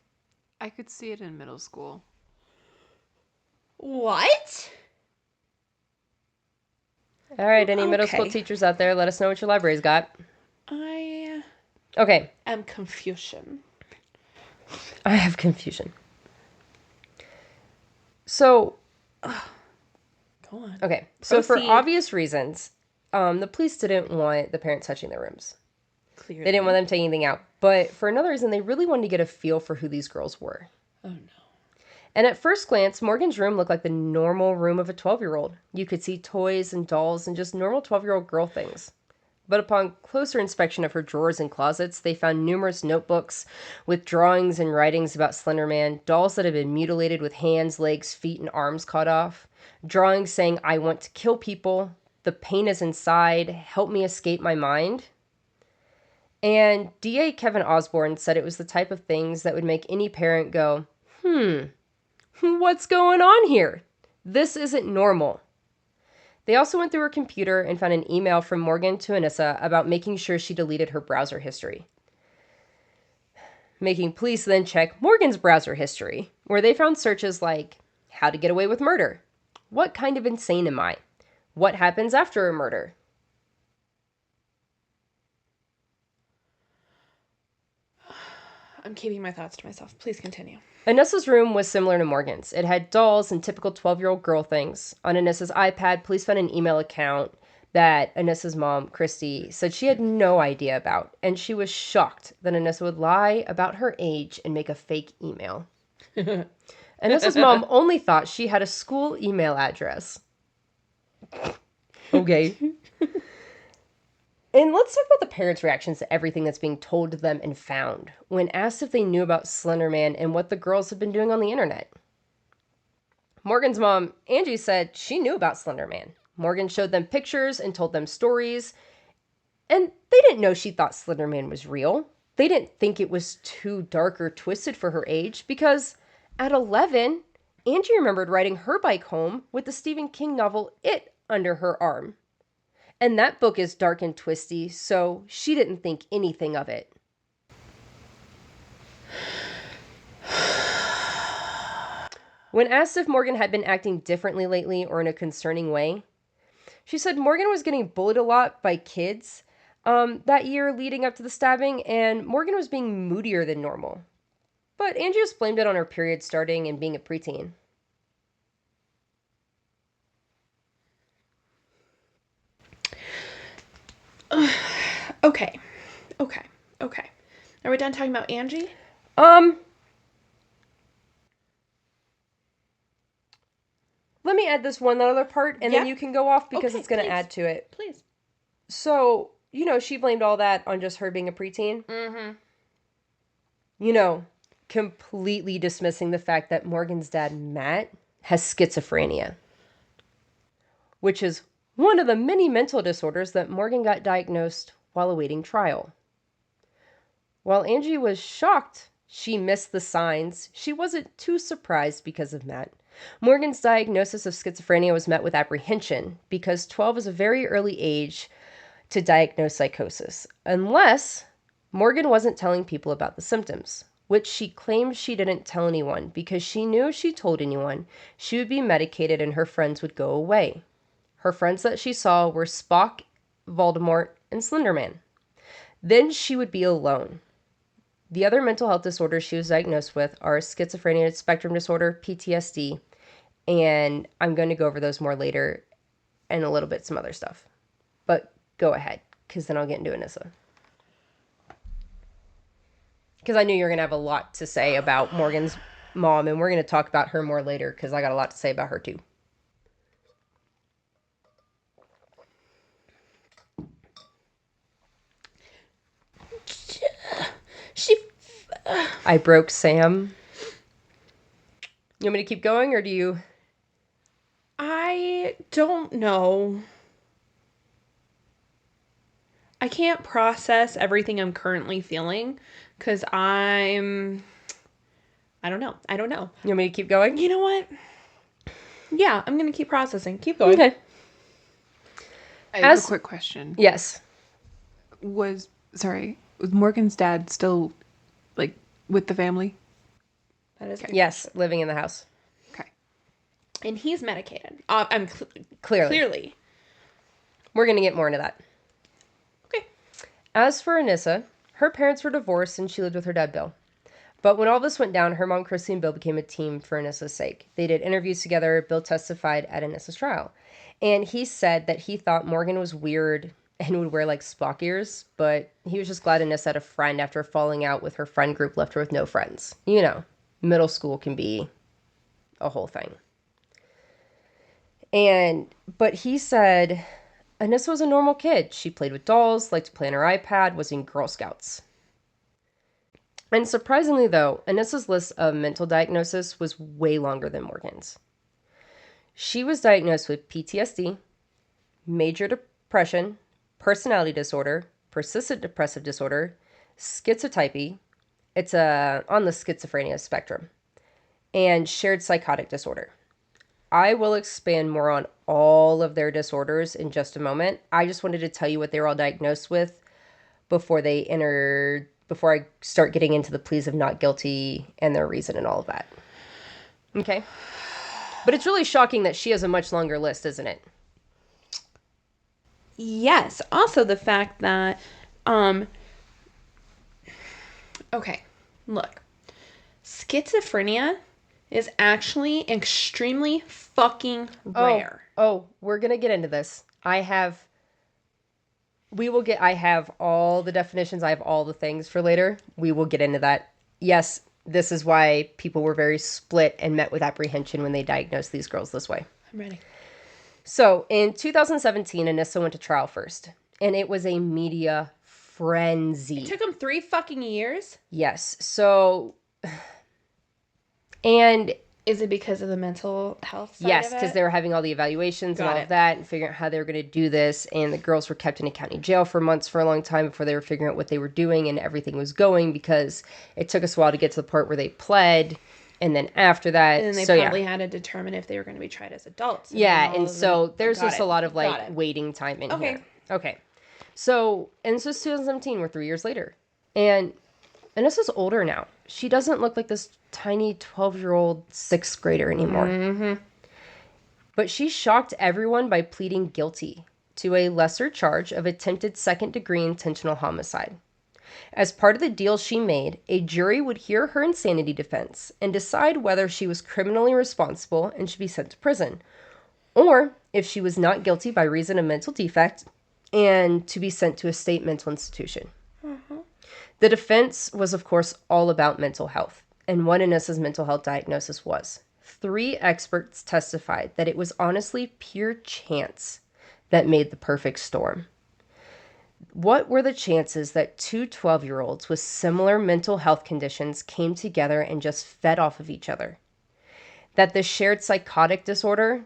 I could see it in middle school. What? All right, any middle Okay. school teachers out there, let us know what your library's got. I Okay, am confusion. I have confusion. So, Go on. okay, so for Proceed. obvious reasons, the police didn't want the parents touching their rooms. Clearly. They didn't want them taking anything out. But for another reason, they really wanted to get a feel for who these girls were. Oh no. And at first glance, Morgan's room looked like the normal room of a 12-year-old. You could see toys and dolls and just normal 12-year-old girl things. But upon closer inspection of her drawers and closets, they found numerous notebooks with drawings and writings about Slender Man, dolls that had been mutilated with hands, legs, feet, and arms cut off, drawings saying, "I want to kill people," "The pain is inside," "Help me escape my mind." And DA Kevin Osborne said it was the type of things that would make any parent go, what's going on here? This isn't normal. They also went through her computer and found an email from Morgan to Anissa about making sure she deleted her browser history. Making police then check Morgan's browser history, where they found searches like, how to get away with murder? What kind of insane am I? What happens after a murder? I'm keeping my thoughts to myself. Please continue. Anissa's room was similar to Morgan's. It had dolls and typical 12-year-old girl things. On Anissa's iPad, police found an email account that Anissa's mom, Christy, said she had no idea about, and she was shocked that Anissa would lie about her age and make a fake email. Anissa's mom only thought she had a school email address. Okay. And let's talk about the parents' reactions to everything that's being told to them and found when asked if they knew about Slender Man and what the girls had been doing on the internet. Morgan's mom, Angie, said she knew about Slender Man. Morgan showed them pictures and told them stories, and they didn't know she thought Slender Man was real. They didn't think it was too dark or twisted for her age because at 11, Angie remembered riding her bike home with the Stephen King novel It under her arm. And that book is dark and twisty, so she didn't think anything of it. When asked if Morgan had been acting differently lately or in a concerning way, she said Morgan was getting bullied a lot by kids that year leading up to the stabbing, and Morgan was being moodier than normal. But Angie just blamed it on her period starting and being a preteen. Okay. Are we done talking about Angie? Let me add this one other part, and then you can go off because it's going to add to it. Please. So, she blamed all that on just her being a preteen. Mm-hmm. Completely dismissing the fact that Morgan's dad, Matt, has schizophrenia, which is one of the many mental disorders that Morgan got diagnosed while awaiting trial. While Angie was shocked she missed the signs, she wasn't too surprised because of Matt. Morgan's diagnosis of schizophrenia was met with apprehension because 12 is a very early age to diagnose psychosis, unless Morgan wasn't telling people about the symptoms, which she claimed she didn't tell anyone because she knew if she told anyone, she would be medicated and her friends would go away. Her friends that she saw were Spock, Voldemort, and Slenderman. Then she would be alone. The other mental health disorders she was diagnosed with are schizophrenia spectrum disorder, PTSD, and I'm going to go over those more later and a little bit some other stuff. But go ahead, because then I'll get into Anissa. Because I knew you were going to have a lot to say about Morgan's mom, and we're going to talk about her more later because I got a lot to say about her too. I broke Sam. You want me to keep going, or do you? I don't know. I can't process everything I'm currently feeling because I don't know. You want me to keep going? You know what? Yeah, I'm going to keep processing. Keep going. Okay. I have a quick question. Yes. Was Morgan's dad still, with the family? That is Yes, living in the house. Okay. And he's medicated. Clearly. We're going to get more into that. Okay. As for Anissa, her parents were divorced and she lived with her dad, Bill. But when all this went down, her mom, Christy, and Bill became a team for Anissa's sake. They did interviews together. Bill testified at Anissa's trial. And he said that he thought Morgan was weird and would wear Spock ears, but he was just glad Anissa had a friend after falling out with her friend group, left her with no friends. Middle school can be a whole thing. But he said Anissa was a normal kid. She played with dolls, liked to play on her iPad, was in Girl Scouts. And surprisingly, though, Anissa's list of mental diagnosis was way longer than Morgan's. She was diagnosed with PTSD, major depression, personality disorder, persistent depressive disorder, schizotypy, it's on the schizophrenia spectrum, and shared psychotic disorder. I will expand more on all of their disorders in just a moment. I just wanted to tell you what they were all diagnosed with before I start getting into the pleas of not guilty and their reason and all of that. Okay? But it's really shocking that she has a much longer list, isn't it? Yes. Also the fact that, okay, look, schizophrenia is actually extremely fucking rare. Oh, we're going to get into this. I have all the definitions. I have all the things for later. We will get into that. Yes, this is why people were very split and met with apprehension when they diagnosed these girls this way. I'm ready. So in 2017, Anissa went to trial first, and it was a media frenzy. It took them 3 fucking years? Yes. So, and is it because of the mental health side yes, of it? because they were having all the evaluations and all Got of that and figuring out how they were going to do this. And the girls were kept in a county jail for months for a long time before they were figuring out what they were doing and everything was going, because it took us a while to get to the part where they pled. And then after that, and then they probably had to determine if they were going to be tried as adults. And so there's just a lot of like waiting time in here. Okay. So, and this is 2017, we're 3 years later. And Anissa's older now. She doesn't look like this tiny 12-year-old 6th grader anymore. Mm-hmm. But she shocked everyone by pleading guilty to a lesser charge of attempted second-degree intentional homicide. As part of the deal she made, a jury would hear her insanity defense and decide whether she was criminally responsible and should be sent to prison, or if she was not guilty by reason of mental defect and to be sent to a state mental institution. Mm-hmm. The defense was, of course, all about mental health, and what Anissa's mental health diagnosis was. 3 experts testified that it was honestly pure chance that made the perfect storm. What were the chances that 2 12-year-olds with similar mental health conditions came together and just fed off of each other? That the shared psychotic disorder,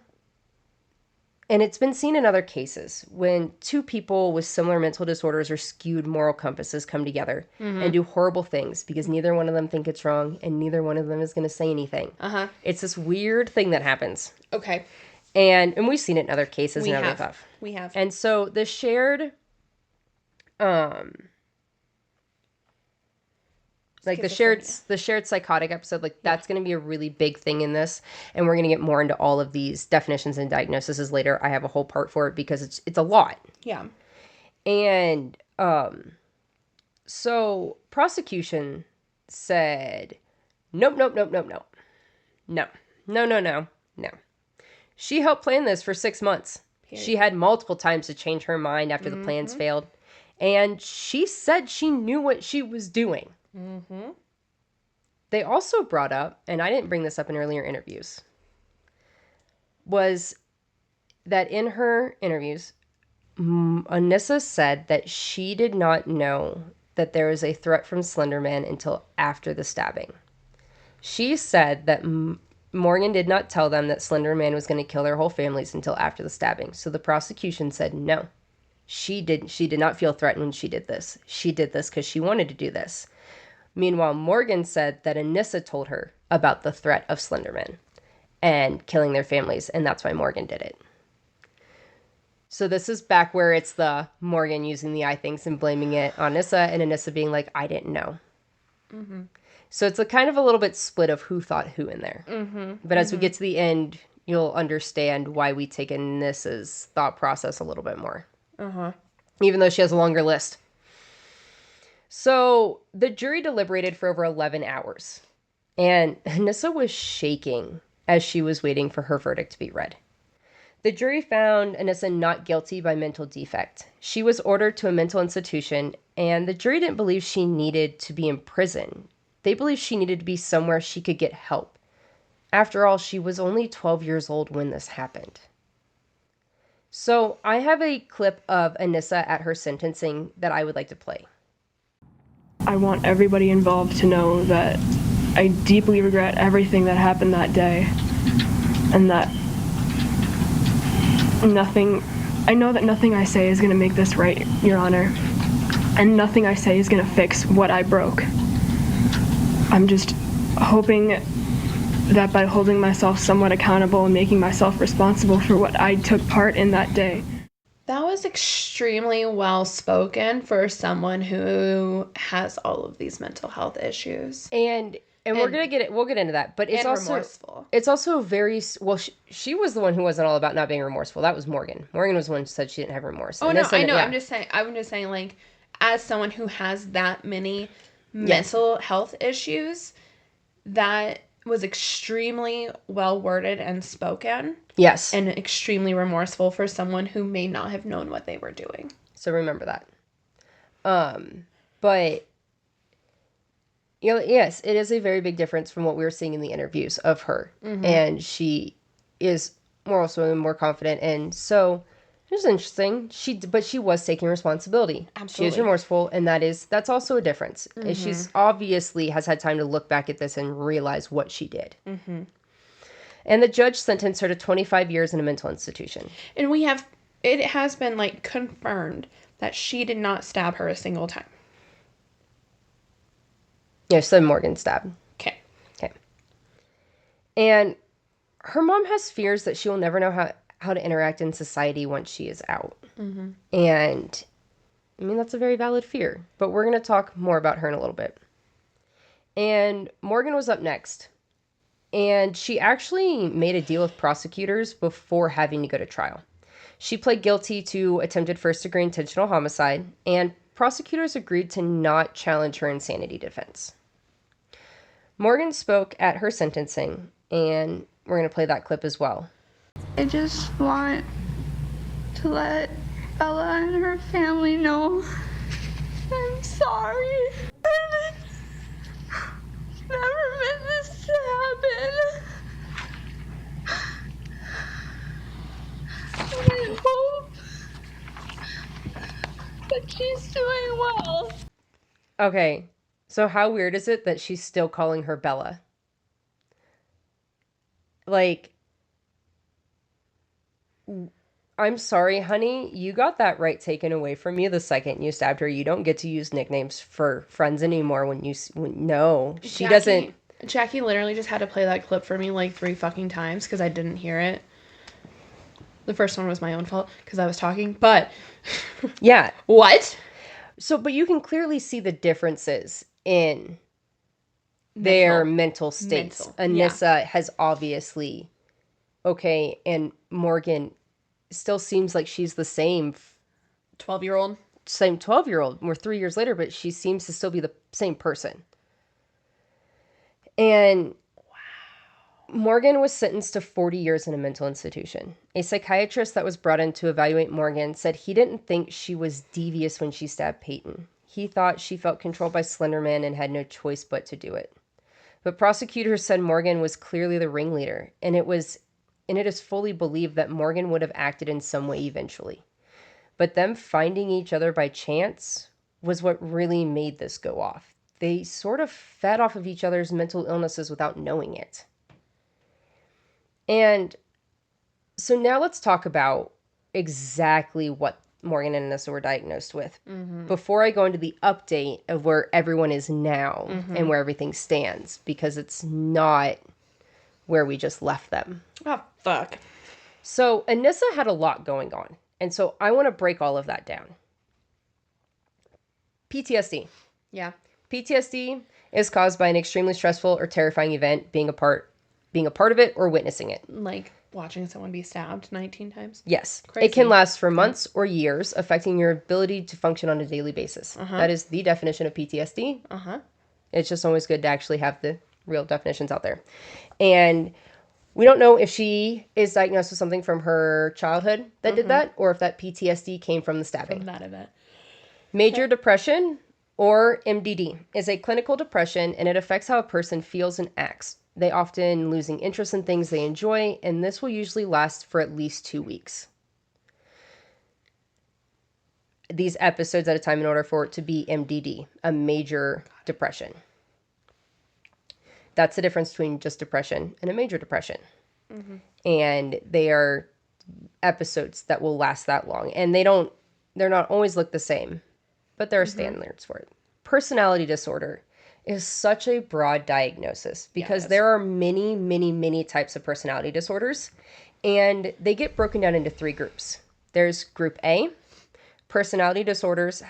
and it's been seen in other cases, when 2 people with similar mental disorders or skewed moral compasses come together and do horrible things because neither one of them think it's wrong and neither one of them is going to say anything. It's this weird thing that happens. Okay. And we've seen it in other cases and other stuff. We have. And so the shared... like the shared psychotic episode, like that's going to be a really big thing in this, and we're going to get more into all of these definitions and diagnoses later. I have a whole part for it because it's a lot. Yeah. And so prosecution said nope. No. She helped plan this for 6 months. Period. She had multiple times to change her mind after the plans failed. And she said she knew what she was doing. Mm-hmm. They also brought up, and I didn't bring this up in earlier interviews, was that in her interviews, Anissa said that she did not know that there was a threat from Slender Man until after the stabbing. She said that Morgan did not tell them that Slender Man was going to kill their whole families until after the stabbing. So the prosecution said no. She did not feel threatened when she did this. She did this because she wanted to do this. Meanwhile, Morgan said that Anissa told her about the threat of Slenderman and killing their families, and that's why Morgan did it. So this is back where it's the Morgan using the I thinks and blaming it on Anissa, and Anissa being like, I didn't know. Mm-hmm. So it's a kind of a little bit split of who thought who in there. Mm-hmm. But as we get to the end, you'll understand why we take Anissa's thought process a little bit more. Even though she has a longer list. So the jury deliberated for over 11 hours. And Anissa was shaking as she was waiting for her verdict to be read. The jury found Anissa not guilty by mental defect. She was ordered to a mental institution, and the jury didn't believe she needed to be in prison. They believed she needed to be somewhere she could get help. After all, she was only 12 years old when this happened. So I have a clip of Anissa at her sentencing that I would like to play. I want everybody involved to know that I deeply regret everything that happened that day, and that I know that nothing I say is going to make this right, Your Honor. and nothing I say is gonna fix what I broke. I'm just hoping that by holding myself somewhat accountable and making myself responsible for what I took part in that day. That was extremely well spoken for someone who has all of these mental health issues. And we'll get into that, but it's also remorseful. It's also very well. She was the one who wasn't all about not being remorseful. That was Morgan. Morgan was the one who said she didn't have remorse. Oh And no, this I ended- know. yeah. I'm just saying, like, as someone who has that many mental health issues, that was extremely well worded and spoken. Yes. And extremely remorseful for someone who may not have known what they were doing. So remember that. But yes, it is a very big difference from what we were seeing in the interviews of her. Mm-hmm. And she is more also more confident. And so it was interesting. But she was taking responsibility. Absolutely. She is remorseful, and that's also a difference. Mm-hmm. She's obviously has had time to look back at this and realize what she did. Mm-hmm. And the judge sentenced her to 25 years in a mental institution. And it has been, like, confirmed that she did not stab her a single time. Yeah, she said Morgan stabbed. Okay. And her mom has fears that she will never know how to interact in society once she is out. Mm-hmm. And, I mean, that's a very valid fear. But we're going to talk more about her in a little bit. And Morgan was up next. And she actually made a deal with prosecutors before having to go to trial. She pled guilty to attempted first-degree intentional homicide, and prosecutors agreed to not challenge her insanity defense. Morgan spoke at her sentencing, and we're going to play that clip as well. I just want to let Bella and her family know I'm sorry. Never meant this to happen. I hope that she's doing well. Okay, so how weird is it that she's still calling her Bella? Like, I'm sorry, honey, you got that right taken away from you the second you stabbed her. You don't get to use nicknames for friends anymore she doesn't. Jackie literally just had to play that clip for me like 3 fucking times because I didn't hear it. The first one was my own fault because I was talking, but... Yeah. What? So, but you can clearly see the differences in their mental states. Anissa has obviously... Okay, and Morgan still seems like she's the same 12-year-old. Same 12-year-old. We're 3 years later, but she seems to still be the same person. And Morgan was sentenced to 40 years in a mental institution. A psychiatrist that was brought in to evaluate Morgan said he didn't think she was devious when she stabbed Payton. He thought she felt controlled by Slender Man and had no choice but to do it. But prosecutors said Morgan was clearly the ringleader, and it is fully believed that Morgan would have acted in some way eventually. But them finding each other by chance was what really made this go off. They sort of fed off of each other's mental illnesses without knowing it. And so now let's talk about exactly what Morgan and Anissa were diagnosed with. Mm-hmm. Before I go into the update of where everyone is now and where everything stands, because it's not where we just left them. Oh, fuck. So Anissa had a lot going on. And so I want to break all of that down. PTSD. Yeah. PTSD is caused by an extremely stressful or terrifying event, being a part of it or witnessing it. Like watching someone be stabbed 19 times? Yes. Crazy. It can last for months or years, affecting your ability to function on a daily basis. Uh-huh. That is the definition of PTSD. Uh-huh. It's just always good to actually have the real definitions out there. And we don't know if she is diagnosed with something from her childhood that did that, or if that PTSD came from the stabbing. From that event. Major depression, or MDD, is a clinical depression, and it affects how a person feels and acts. They often losing interest in things they enjoy, and this will usually last for at least 2 weeks. These episodes at a time in order for it to be MDD, a major depression. That's the difference between just depression and a major depression. Mm-hmm. And they are episodes that will last that long. And they're not always look the same. but there are standards for it. Personality disorder is such a broad diagnosis because there are many, many, many types of personality disorders, and they get broken down into 3 groups. There's Group A. Personality disorders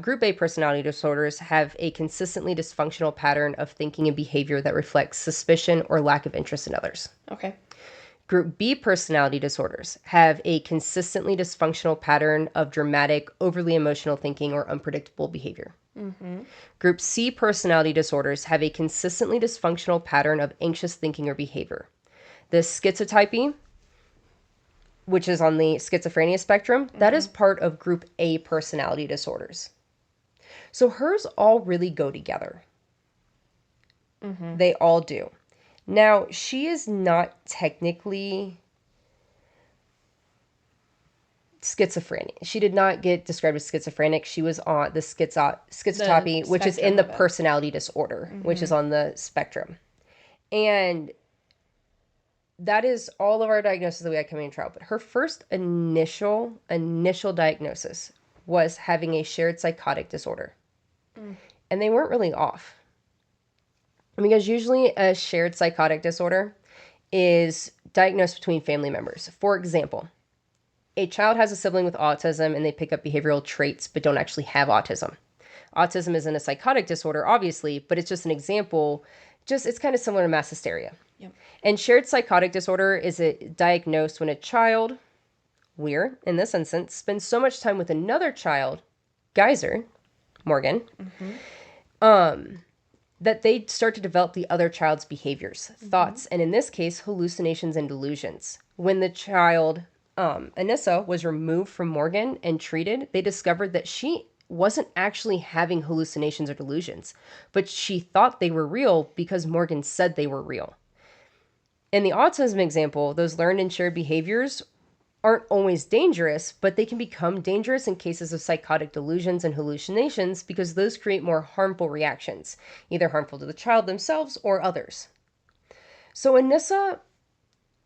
Group A personality disorders have a consistently dysfunctional pattern of thinking and behavior that reflects suspicion or lack of interest in others. Okay. Group B personality disorders have a consistently dysfunctional pattern of dramatic, overly emotional thinking or unpredictable behavior. Group C personality disorders have a consistently dysfunctional pattern of anxious thinking or behavior. The schizotypy, which is on the schizophrenia spectrum, that is part of Group A personality disorders. So hers all really go together. They all do. Now, she is not technically schizophrenic. She did not get described as schizophrenic. She was on the schizotypy, which is in the personality disorder, which is on the spectrum. And that is all of our diagnoses that we had coming in trial. But her first initial diagnosis was having a shared psychotic disorder. And they weren't really off. Because usually a shared psychotic disorder is diagnosed between family members. For example, a child has a sibling with autism and they pick up behavioral traits but don't actually have autism. Autism isn't a psychotic disorder, obviously, but it's just an example. It's kind of similar to mass hysteria. Yep. And shared psychotic disorder is diagnosed when a child, Weir, in this instance, spends so much time with another child, Geyser, Morgan, that they start to develop the other child's behaviors, thoughts, and in this case, hallucinations and delusions. When the child, Anissa, was removed from Morgan and treated, they discovered that she wasn't actually having hallucinations or delusions, but she thought they were real because Morgan said they were real. In the autism example, those learned and shared behaviors aren't always dangerous, but they can become dangerous in cases of psychotic delusions and hallucinations because those create more harmful reactions, either harmful to the child themselves or others. So Anissa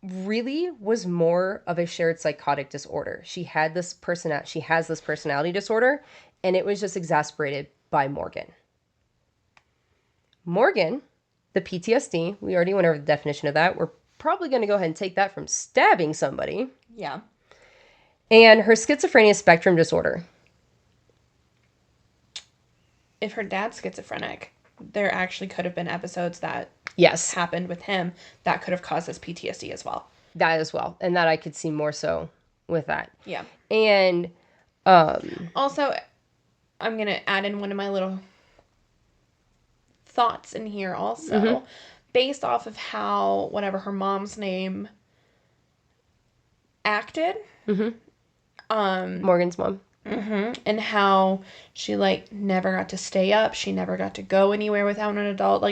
really was more of a shared psychotic disorder. She has this personality disorder, and it was just exacerbated by Morgan. Morgan, the PTSD, we already went over the definition of that. We're probably going to go ahead and take that from stabbing somebody. Yeah. And her schizophrenia spectrum disorder. If her dad's schizophrenic, there actually could have been episodes that Yes. happened with him that could have caused this PTSD as well. That as well. And that I could see more so with that. Yeah. And also, I'm going to add in one of my little thoughts in here also. Based off of how, whatever her mom's name acted. Morgan's mom. And how she, never got to stay up. She never got to go anywhere without an adult.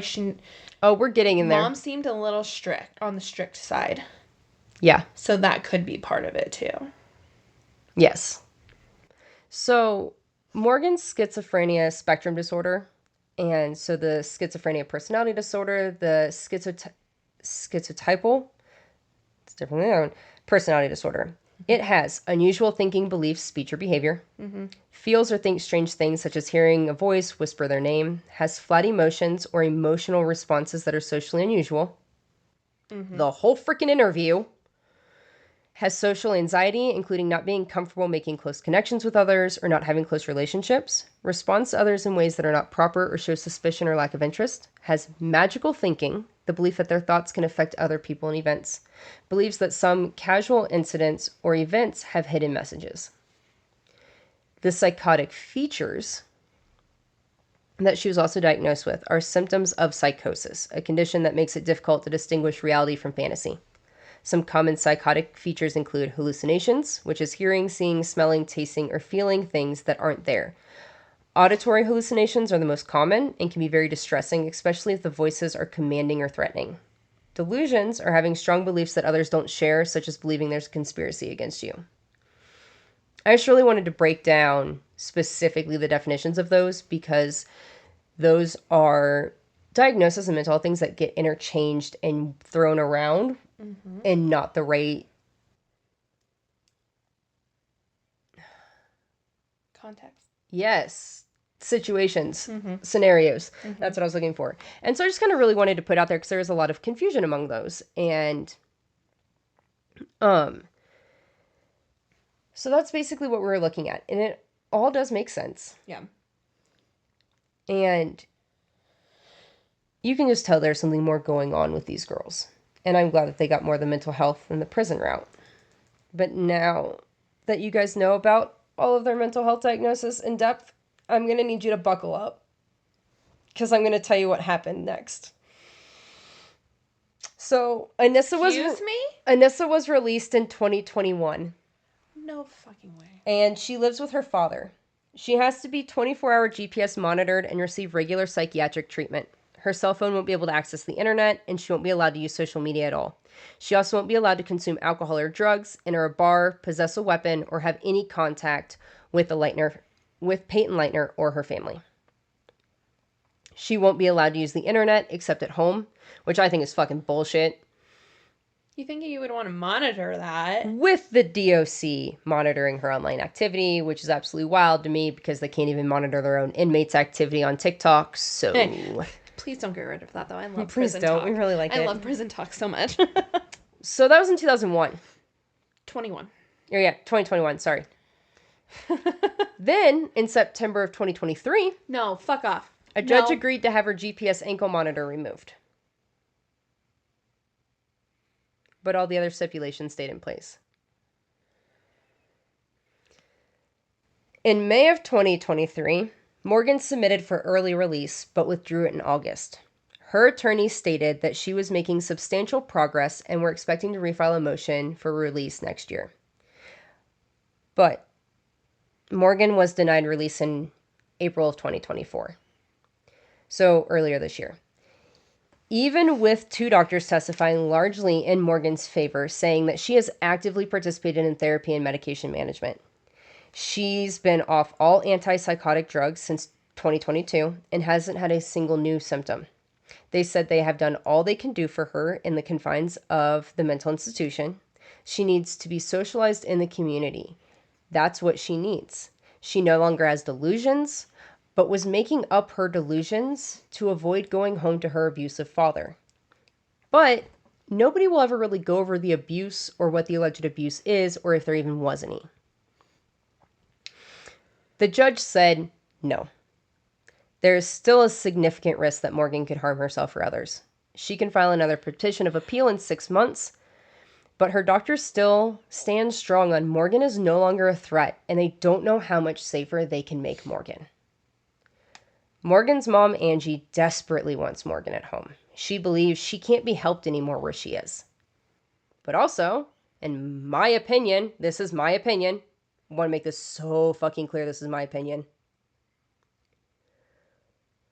Oh, we're getting in there. Mom seemed a little strict, on the strict side. Yeah. So that could be part of it, too. Yes. So Morgan's schizophrenia spectrum disorder, and so the schizophrenia personality disorder, the schizotypal, it's different than their own, personality disorder. It has unusual thinking, beliefs, speech, or behavior, feels or thinks strange things such as hearing a voice whisper their name, has flat emotions or emotional responses that are socially unusual. The whole freaking interview. Has social anxiety, including not being comfortable making close connections with others or not having close relationships. Responds to others in ways that are not proper or show suspicion or lack of interest. Has magical thinking, the belief that their thoughts can affect other people and events. Believes that some casual incidents or events have hidden messages. The psychotic features that she was also diagnosed with are symptoms of psychosis, a condition that makes it difficult to distinguish reality from fantasy. Some common psychotic features include hallucinations, which is hearing, seeing, smelling, tasting, or feeling things that aren't there. Auditory hallucinations are the most common and can be very distressing, especially if the voices are commanding or threatening. Delusions are having strong beliefs that others don't share, such as believing there's a conspiracy against you. I just really wanted to break down specifically the definitions of those because those are diagnoses and mental health things that get interchanged and thrown around and not the right context. Yes. Situations, scenarios. That's what I was looking for. And so I just kind of really wanted to put out there because there was a lot of confusion among those. And so that's basically what we're looking at. And it all does make sense. Yeah. And you can just tell there's something more going on with these girls. And I'm glad that they got more of the mental health than the prison route. But now that you guys know about all of their mental health diagnosis in depth, I'm going to need you to buckle up. Because I'm going to tell you what happened next. So, Anissa was released in 2021. No fucking way. And she lives with her father. She has to be 24-hour GPS monitored and receive regular psychiatric treatment. Her cell phone won't be able to access the internet, and she won't be allowed to use social media at all. She also won't be allowed to consume alcohol or drugs, enter a bar, possess a weapon, or have any contact with Payton Leutner or her family. She won't be allowed to use the internet except at home, which I think is fucking bullshit. You think you would want to monitor that? With the DOC monitoring her online activity, which is absolutely wild to me because they can't even monitor their own inmates' activity on TikTok, so... Hey, please don't get rid of that, though. I love prison talk. We really like it. I love prison talk so much. So that was in 2001. 21. Oh, yeah, 2021, sorry. Then, in September of 2023... No, fuck off. A judge agreed to have her GPS ankle monitor removed. But all the other stipulations stayed in place. In May of 2023, Morgan submitted for early release, but withdrew it in August. Her attorney stated that she was making substantial progress and were expecting to refile a motion for release next year. But Morgan was denied release in April of 2024. So earlier this year. Even with 2 doctors testifying largely in Morgan's favor, saying that she has actively participated in therapy and medication management. She's been off all antipsychotic drugs since 2022 and hasn't had a single new symptom. They said they have done all they can do for her in the confines of the mental institution. She needs to be socialized in the community. That's what she needs. She no longer has delusions, but was making up her delusions to avoid going home to her abusive father. But nobody will ever really go over the abuse or what the alleged abuse is or if there even was any. The judge said no. There is still a significant risk that Morgan could harm herself or others. She can file another petition of appeal in 6 months, but her doctors still stand strong on Morgan is no longer a threat, and they don't know how much safer they can make Morgan. Morgan's mom, Angie, desperately wants Morgan at home. She believes she can't be helped anymore where she is. But also, in my opinion, this is my opinion. I want to make this so fucking clear, this is my opinion.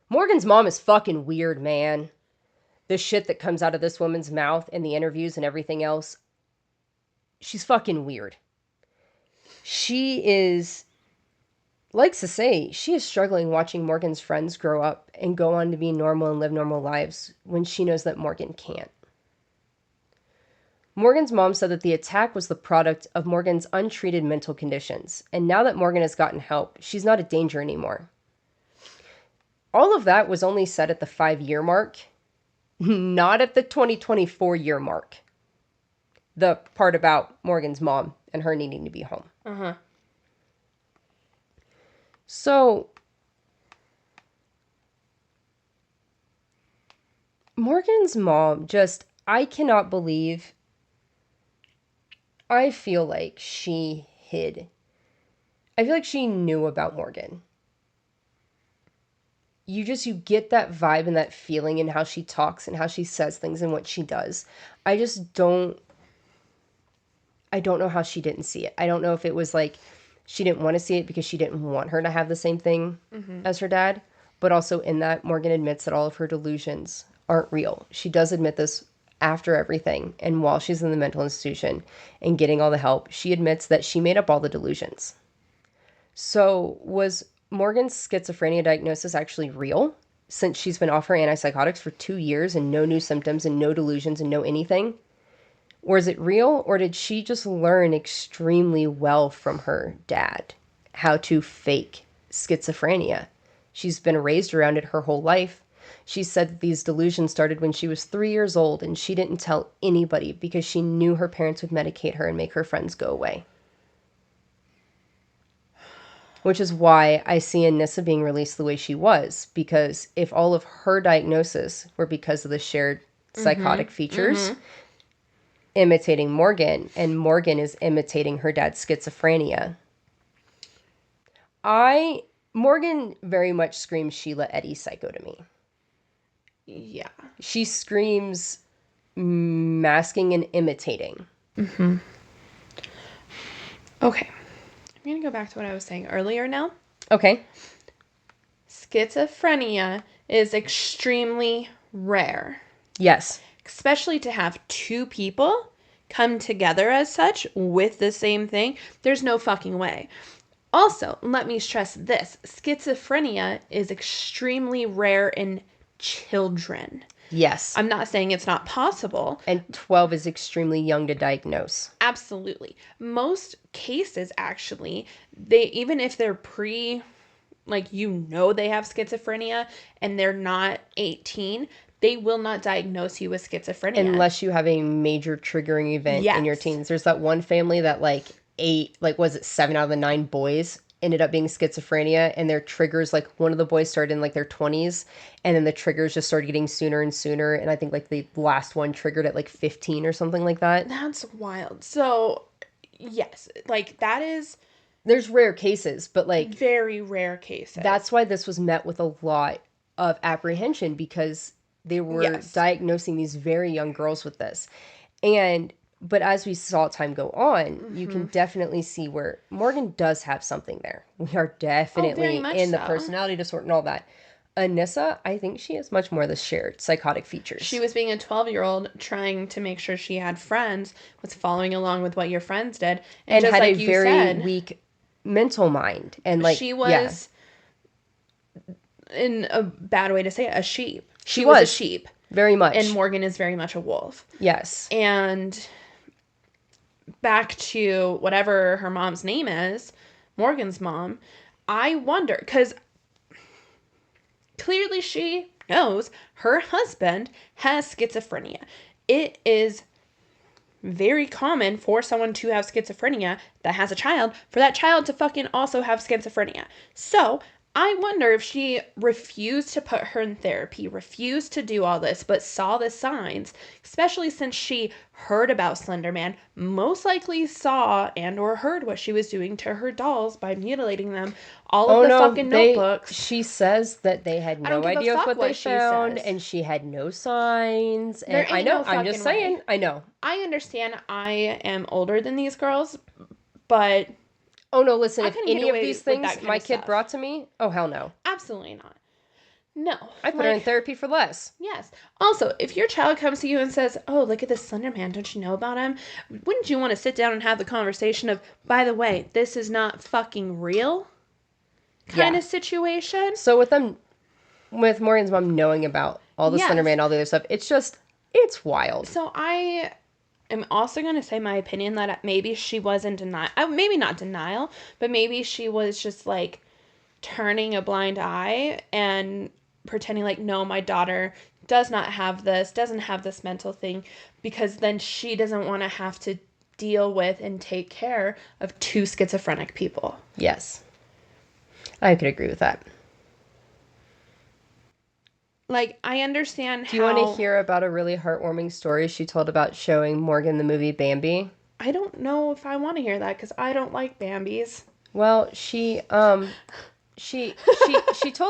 Morgan's mom is fucking weird, man. The shit that comes out of this woman's mouth and the interviews and everything else. She's fucking weird. She likes to say she is struggling watching Morgan's friends grow up and go on to be normal and live normal lives when she knows that Morgan can't. Morgan's mom said that the attack was the product of Morgan's untreated mental conditions, and now that Morgan has gotten help, she's not a danger anymore. All of that was only said at the 5-year mark, not at the 2024 year mark. The part about Morgan's mom and her needing to be home. Uh-huh. So, Morgan's mom I cannot believe, I feel like she knew about Morgan. You get that vibe and that feeling in how she talks and how she says things and what she does. I don't know how she didn't see it. I don't know if it was like she didn't want to see it because she didn't want her to have the same thing as her dad. But also in that, Morgan admits that all of her delusions aren't real. She does admit this after everything. And while she's in the mental institution and getting all the help, she admits that she made up all the delusions. So was Morgan's schizophrenia diagnosis actually real? Since she's been off her antipsychotics for 2 years and no new symptoms and no delusions and no anything? Or is it real, or did she just learn extremely well from her dad how to fake schizophrenia. She's been raised around it her whole life. She said that these delusions started when she was 3 years old, and she didn't tell anybody because she knew her parents would medicate her and make her friends go away. Which is why I see Anissa being released the way she was, because if all of her diagnosis were because of the shared psychotic features, imitating Morgan, and Morgan is imitating her dad's schizophrenia, Morgan very much screams Sheila Eddy psycho to me. Yeah. She screams masking and imitating. Okay. I'm going to go back to what I was saying earlier now. Okay. Schizophrenia is extremely rare. Yes. Especially to have two people come together as such with the same thing. There's no fucking way. Also, let me stress this. Schizophrenia is extremely rare in children. Yes. I'm not saying it's not possible. And 12 is extremely young to diagnose. Absolutely. Most cases, actually, they even if they're they have schizophrenia and they're not 18, they will not diagnose you with schizophrenia. Unless you have a major triggering event in your teens. There's that one family that was it 7 out of the 9 boys ended up being schizophrenia, and their triggers, one of the boys started in their 20s, and then the triggers just started getting sooner and sooner, and I think the last one triggered at 15 or something like that. That's wild. So yes, that is, there's rare cases, but very rare cases. That's why this was met with a lot of apprehension, because they were diagnosing these very young girls with this. But as we saw time go on, you can definitely see where Morgan does have something there. We are definitely in the personality disorder and all that. Anissa, I think she has much more of the shared psychotic features. She was being a 12-year-old trying to make sure she had friends, was following along with what your friends did. And just had like a you very said, weak mental mind. And she was, in a bad way to say it, a sheep. She was was a sheep. Very much. And Morgan is very much a wolf. Yes. And back to whatever her mom's name is, Morgan's mom, I wonder, because clearly she knows her husband has schizophrenia. It is very common for someone to have schizophrenia that has a child, for that child to fucking also have schizophrenia. So I wonder if she refused to put her in therapy, refused to do all this, but saw the signs, especially since she heard about Slender Man, most likely saw and or heard what she was doing to her dolls by mutilating them, all of the fucking notebooks. She says that they had no idea what they found, and she had no signs. And I know, I'm just saying, I know. I understand I am older than these girls, but... Oh, no, listen, if any of these things my kid brought to me, oh, hell no. Absolutely not. No. I put her in therapy for less. Yes. Also, if your child comes to you and says, oh, look at this Slender Man, don't you know about him? Wouldn't you want to sit down and have the conversation of, by the way, this is not fucking real kind of situation? So with Morgan's mom knowing about all the Slender Man, all the other stuff, it's wild. So I'm also going to say my opinion that maybe she was in denial. Maybe not denial, but maybe she was just turning a blind eye and pretending no, my daughter doesn't have this mental thing, because then she doesn't want to have to deal with and take care of 2 schizophrenic people. Yes. I could agree with that. I understand how... Do you want to hear about a really heartwarming story she told about showing Morgan the movie Bambi? I don't know if I want to hear that, because I don't like Bambis. Well, she told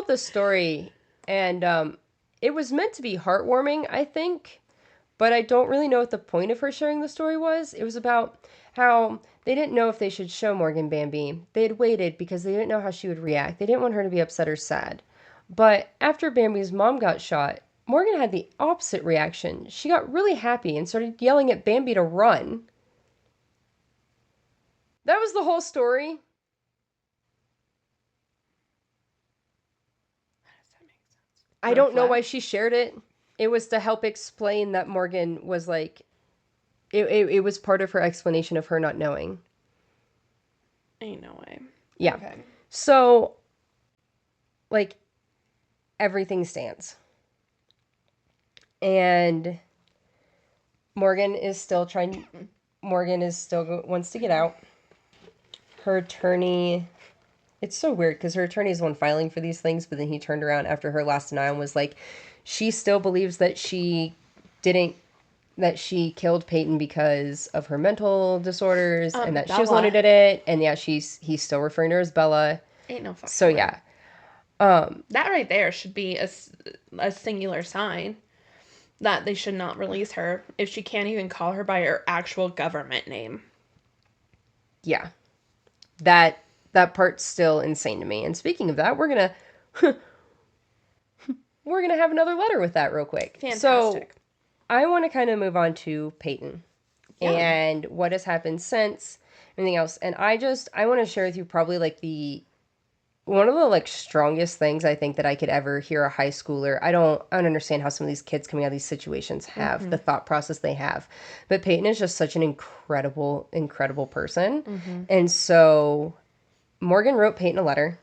this story, and it was meant to be heartwarming, I think, but I don't really know what the point of her sharing the story was. It was about how they didn't know if they should show Morgan Bambi. They had waited because they didn't know how she would react. They didn't want her to be upset or sad. But after Bambi's mom got shot, Morgan had the opposite reaction. She got really happy and started yelling at Bambi to run. That was the whole story. How does that make sense? I don't know why she shared it. It was to help explain that Morgan was it was part of her explanation of her not knowing. Ain't no way. Yeah. Okay. So like, everything stands. And Morgan still wants to get out. Her attorney, it's so weird because her attorney is the one filing for these things, but then he turned around after her last denial and was like, she still believes that she killed Payton because of her mental disorders and that she was the one who did it. And yeah, he's still referring to her as Bella. Ain't no fucking So way. yeah. That right there should be a singular sign that they should not release her if she can't even call her by her actual government name. Yeah. That part's still insane to me. And speaking of that, we're gonna have another letter with that real quick. Fantastic. So I want to kind of move on to Payton and what has happened since, anything else. And I want to share with you probably like one of the like strongest things I think that I could ever hear a high schooler. I don't understand how some of these kids coming out of these situations have the thought process they have. But Payton is just such an incredible, incredible person. And so Morgan wrote Payton a letter.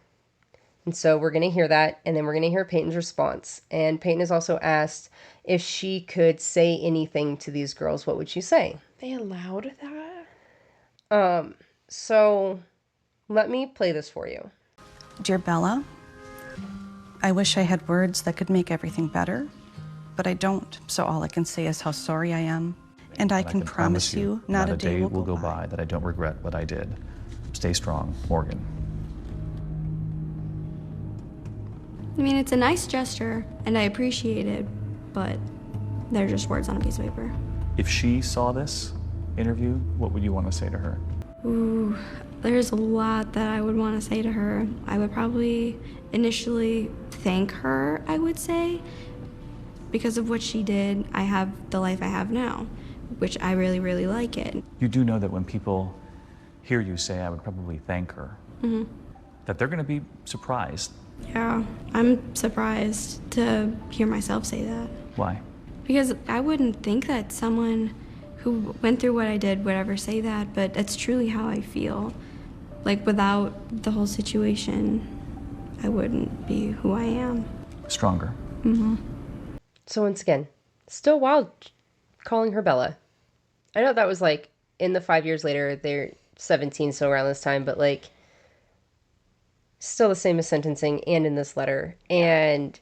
And so we're going to hear that, and then we're going to hear Payton's response. And Payton has also asked if she could say anything to these girls, what would she say? They allowed that? So let me play this for you. Dear Bella, I wish I had words that could make everything better, but I don't, so all I can say is how sorry I am. And I can promise you not a day will go by that I don't regret what I did. Stay strong, Morgan. I mean, it's a nice gesture, and I appreciate it, but they're just words on a piece of paper. If she saw this interview, what would you want to say to her? Ooh, there's a lot that I would want to say to her. I would probably initially thank her, I would say. Because of what she did, I have the life I have now, which I really, really like it. You do know that when people hear you say, I would probably thank her, that they're going to be surprised. Yeah, I'm surprised to hear myself say that. Why? Because I wouldn't think that someone who went through what I did would ever say that, but that's truly how I feel. Like, without the whole situation, I wouldn't be who I am. Stronger. So once again, still wild calling her Bella. I know that was like in the 5 years later, they're 17, so around this time, but like still the same as sentencing and in this letter. And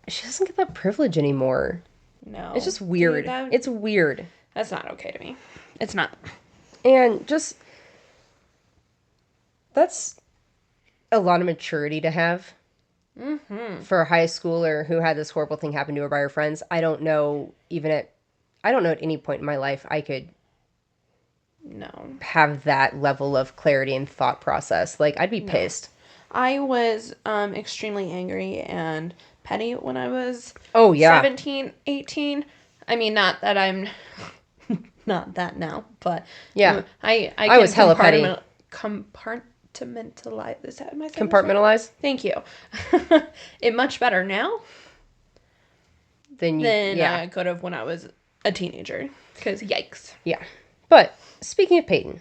she doesn't get that privilege anymore. No. It's just weird. Dude, it's weird. That's not okay to me. It's not. And just, that's a lot of maturity to have. For a high schooler who had this horrible thing happen to her by her friends. I don't know at any point in my life I could have that level of clarity and thought process. Like, I'd be pissed. I was extremely angry and petty when I was 17, 18. I mean, not that I'm not that now, but yeah, I was hella petty. Compartmentalize. Is that my compartmentalize? Thank you. It much better now than I could have when I was a teenager. Because yikes. Yeah. But speaking of Payton,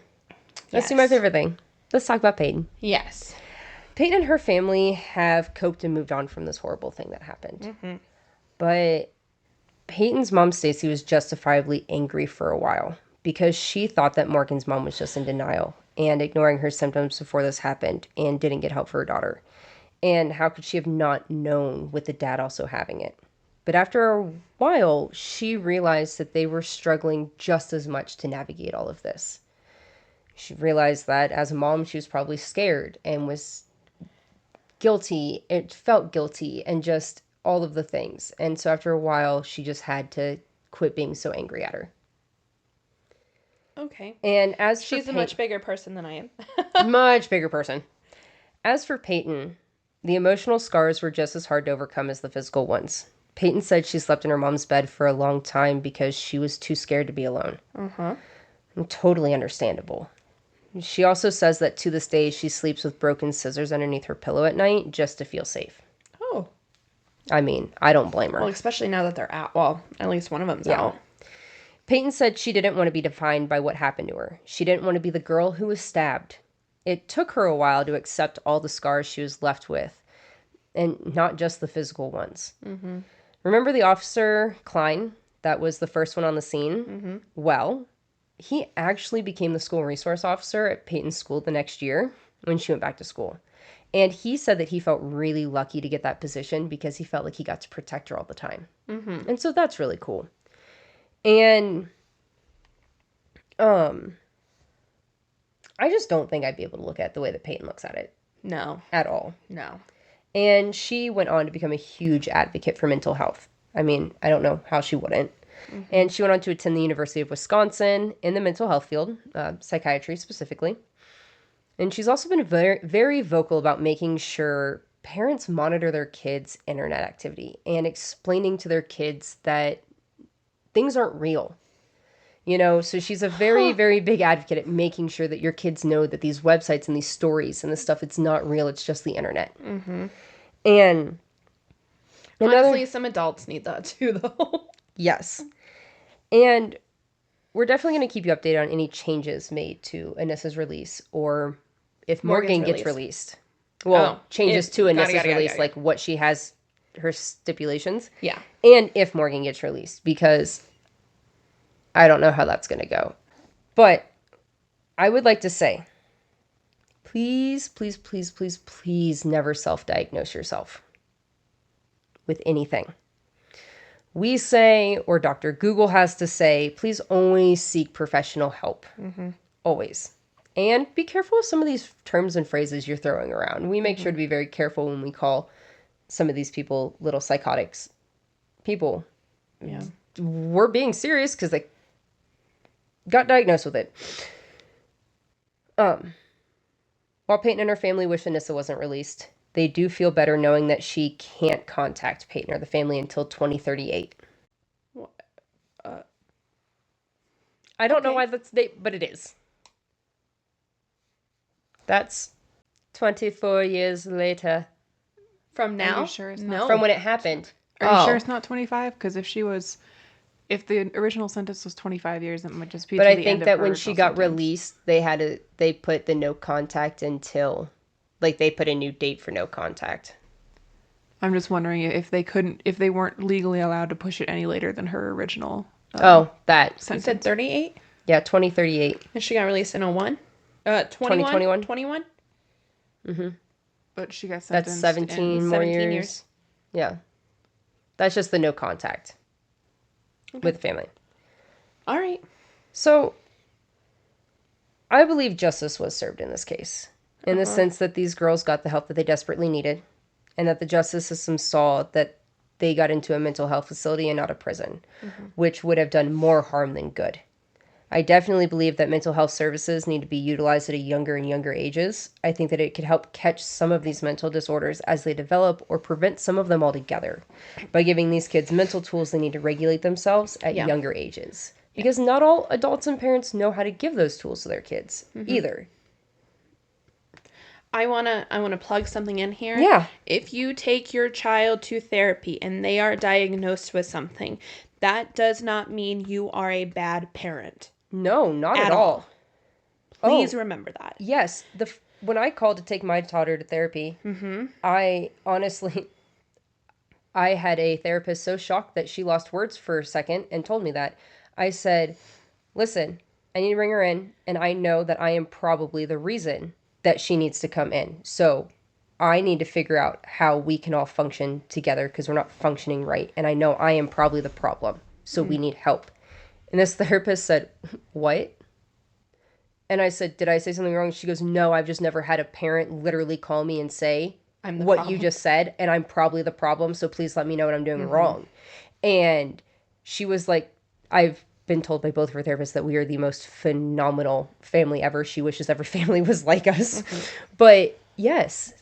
let's do my favorite thing. Let's talk about Payton. Yes. Payton and her family have coped and moved on from this horrible thing that happened. But Payton's mom, Stacy, was justifiably angry for a while because she thought that Morgan's mom was just in denial and ignoring her symptoms before this happened and didn't get help for her daughter. And how could she have not known with the dad also having it? But after a while, she realized that they were struggling just as much to navigate all of this. She realized that as a mom, she was probably scared and was guilty. It felt guilty and just all of the things. And so after a while, she just had to quit being so angry at her. Okay. And as she's a much bigger person than I am. Much bigger person. As for Payton, the emotional scars were just as hard to overcome as the physical ones. Payton said she slept in her mom's bed for a long time because she was too scared to be alone. Totally understandable. She also says that to this day she sleeps with broken scissors underneath her pillow at night just to feel safe. Oh. I mean, I don't blame her. Well, especially now that they're out. Well, at least one of them's out. Payton said she didn't want to be defined by what happened to her. She didn't want to be the girl who was stabbed. It took her a while to accept all the scars she was left with, and not just the physical ones. Mm-hmm. Remember the officer, Klein, that was the first one on the scene? Mm-hmm. Well, he actually became the school resource officer at Payton's school the next year when she went back to school. And he said that he felt really lucky to get that position because he felt like he got to protect her all the time. Mm-hmm. And so that's really cool. And I just don't think I'd be able to look at it the way that Payton looks at it. No. At all. No. And she went on to become a huge advocate for mental health. I mean, I don't know how she wouldn't. Mm-hmm. And she went on to attend the University of Wisconsin in the mental health field, psychiatry specifically. And she's also been very, very vocal about making sure parents monitor their kids' internet activity and explaining to their kids that things aren't real. You know, so she's a very, very big advocate at making sure that your kids know that these websites and these stories and this stuff, it's not real. It's just the internet. Mm-hmm. And honestly, some adults need that too, though. Yes. And we're definitely going to keep you updated on any changes made to Anissa's release or if Morgan gets released. Well, changes to Anissa's release, like what she has, her stipulations. Yeah. And if Morgan gets released, because I don't know how that's going to go. But I would like to say, please, please, please, please, please never self-diagnose yourself with anything. We say, or Dr. Google has to say, please always seek professional help. Mm-hmm. Always. And be careful with some of these terms and phrases you're throwing around. We make sure to be very careful when we call some of these people little psychotics people. Yeah. We're being serious because they got diagnosed with it. While Payton and her family wish Anissa wasn't released, they do feel better knowing that she can't contact Payton or the family until 2038. I don't know why that's date, but it is. That's 24 years later. From now? Are you sure it's not? From when it happened. Are you sure it's not 25? Because if the original sentence was 25 years, it might just be. But I think that when she got released, they put the no contact until, like they put a new date for no contact. I'm just wondering if they weren't legally allowed to push it any later than her original. That sentence. You said 38? Yeah, 2038. And she got released in 01? 2021? 21? Mm-hmm. But she got sentenced. That's 17 more years. Yeah. That's just the no contact with the family. All right. So, I believe justice was served in this case. In the sense that these girls got the help that they desperately needed. And that the justice system saw that they got into a mental health facility and not a prison. Mm-hmm. Which would have done more harm than good. I definitely believe that mental health services need to be utilized at a younger and younger ages. I think that it could help catch some of these mental disorders as they develop or prevent some of them altogether by giving these kids mental tools they need to regulate themselves at younger ages. Because not all adults and parents know how to give those tools to their kids either. I wanna plug something in here. Yeah. If you take your child to therapy and they are diagnosed with something, that does not mean you are a bad parent. No, not at all. Please remember that. Yes. When I called to take my daughter to therapy, I honestly, I had a therapist so shocked that she lost words for a second and told me that. I said, listen, I need to bring her in, and I know that I am probably the reason that she needs to come in. So I need to figure out how we can all function together because we're not functioning right. And I know I am probably the problem. So we need help. And this therapist said, what? And I said, did I say something wrong? She goes, no, I've just never had a parent literally call me and say what problem. You just said. And I'm probably the problem. So please let me know what I'm doing wrong. And she was like, I've been told by both of her therapists that we are the most phenomenal family ever. She wishes every family was like us. But yes,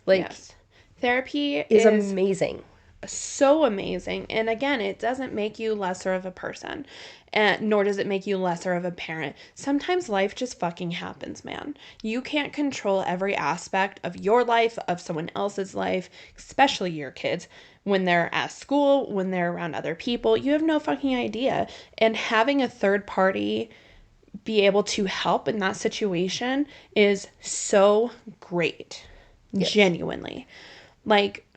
therapy is amazing. So amazing. And again, it doesn't make you lesser of a person, nor does it make you lesser of a parent. Sometimes life just fucking happens, man. You can't control every aspect of your life, of someone else's life, especially your kids. When they're at school, when they're around other people, you have no fucking idea. And having a third party be able to help in that situation is so great. Yes. Genuinely. Like,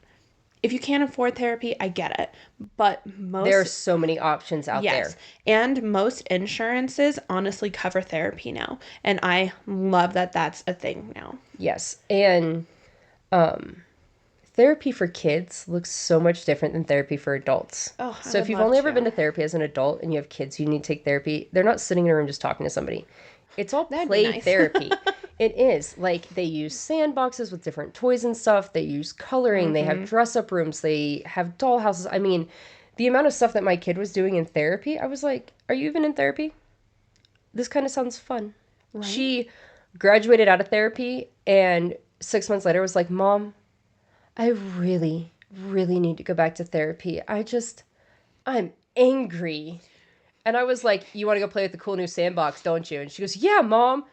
if you can't afford therapy, I get it. But There are so many options out there. And most insurances honestly cover therapy now. And I love that that's a thing now. Yes. And therapy for kids looks so much different than therapy for adults. Oh, so if you've only ever been to therapy as an adult and you have kids who need to take therapy, they're not sitting in a room just talking to somebody. It's all play therapy. It is. Like, they use sandboxes with different toys and stuff. They use coloring. They have dress-up rooms. They have doll houses. I mean, the amount of stuff that my kid was doing in therapy, I was like, are you even in therapy? This kind of sounds fun. Right? She graduated out of therapy and 6 months later was like, Mom, I really, really need to go back to therapy. I'm angry. And I was like, you want to go play with the cool new sandbox, don't you? And she goes, yeah, Mom.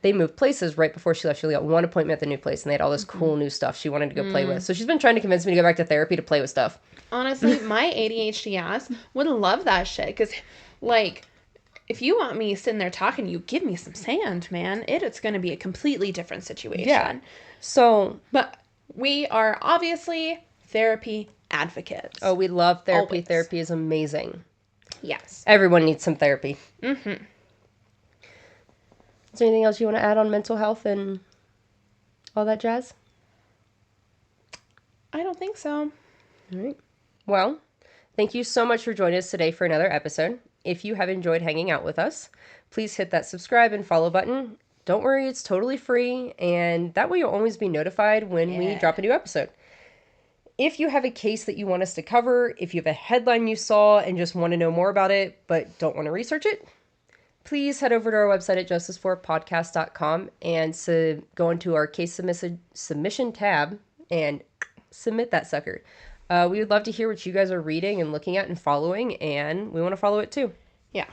They moved places right before she left. She only got one appointment at the new place, and they had all this cool new stuff she wanted to go play with. So she's been trying to convince me to go back to therapy to play with stuff. Honestly, my ADHD ass would love that shit. Because, like, if you want me sitting there talking to you, give me some sand, man. It's going to be a completely different situation. Yeah. So, but we are obviously therapy advocates. Oh, we love therapy. Always. Therapy is amazing. Yes. Everyone needs some therapy. Is there anything else you want to add on mental health and all that jazz? I don't think so. All right. Well, thank you so much for joining us today for another episode. If you have enjoyed hanging out with us, please hit that subscribe and follow button. Don't worry, it's totally free, and that way you'll always be notified when we drop a new episode. If you have a case that you want us to cover, if you have a headline you saw and just want to know more about it but don't want to research it, please head over to our website at justice4podcast.com and go into our case submission tab and submit that sucker. We would love to hear what you guys are reading and looking at and following, and we want to follow it too. Yeah.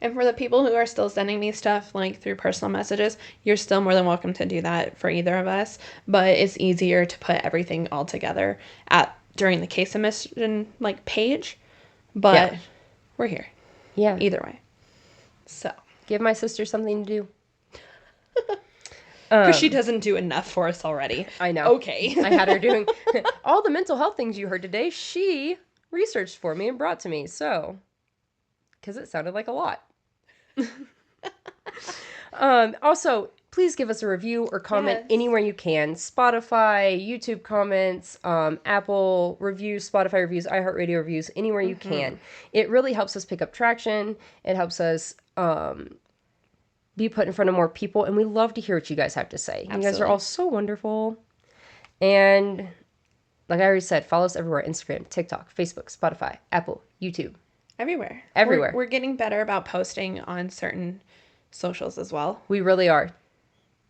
And for the people who are still sending me stuff like through personal messages, you're still more than welcome to do that for either of us. But it's easier to put everything all together during the case submission page. But we're here. Yeah. Either way. So give my sister something to do. Because she doesn't do enough for us already. I know. Okay. I had her doing all the mental health things you heard today. She researched for me and brought to me. So, because it sounded like a lot. Also, please give us a review or comment anywhere you can. Spotify, YouTube comments, Apple reviews, Spotify reviews, iHeartRadio reviews, anywhere you can. It really helps us pick up traction. It helps us be put in front of more people, and we love to hear what you guys have to say. Absolutely. You guys are all so wonderful. And like I already said, follow us everywhere: Instagram, TikTok, Facebook, Spotify, Apple, YouTube. Everywhere. We're getting better about posting on certain socials as well. We really are.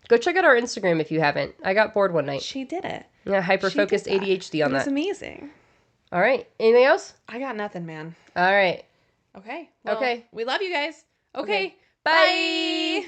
Go check out our Instagram if you haven't. I got bored one night. She did it. Yeah, hyper-focused ADHD on that. It was amazing. All right. Anything else? I got nothing, man. All right. Okay. Well, okay. We love you guys. Okay. Bye.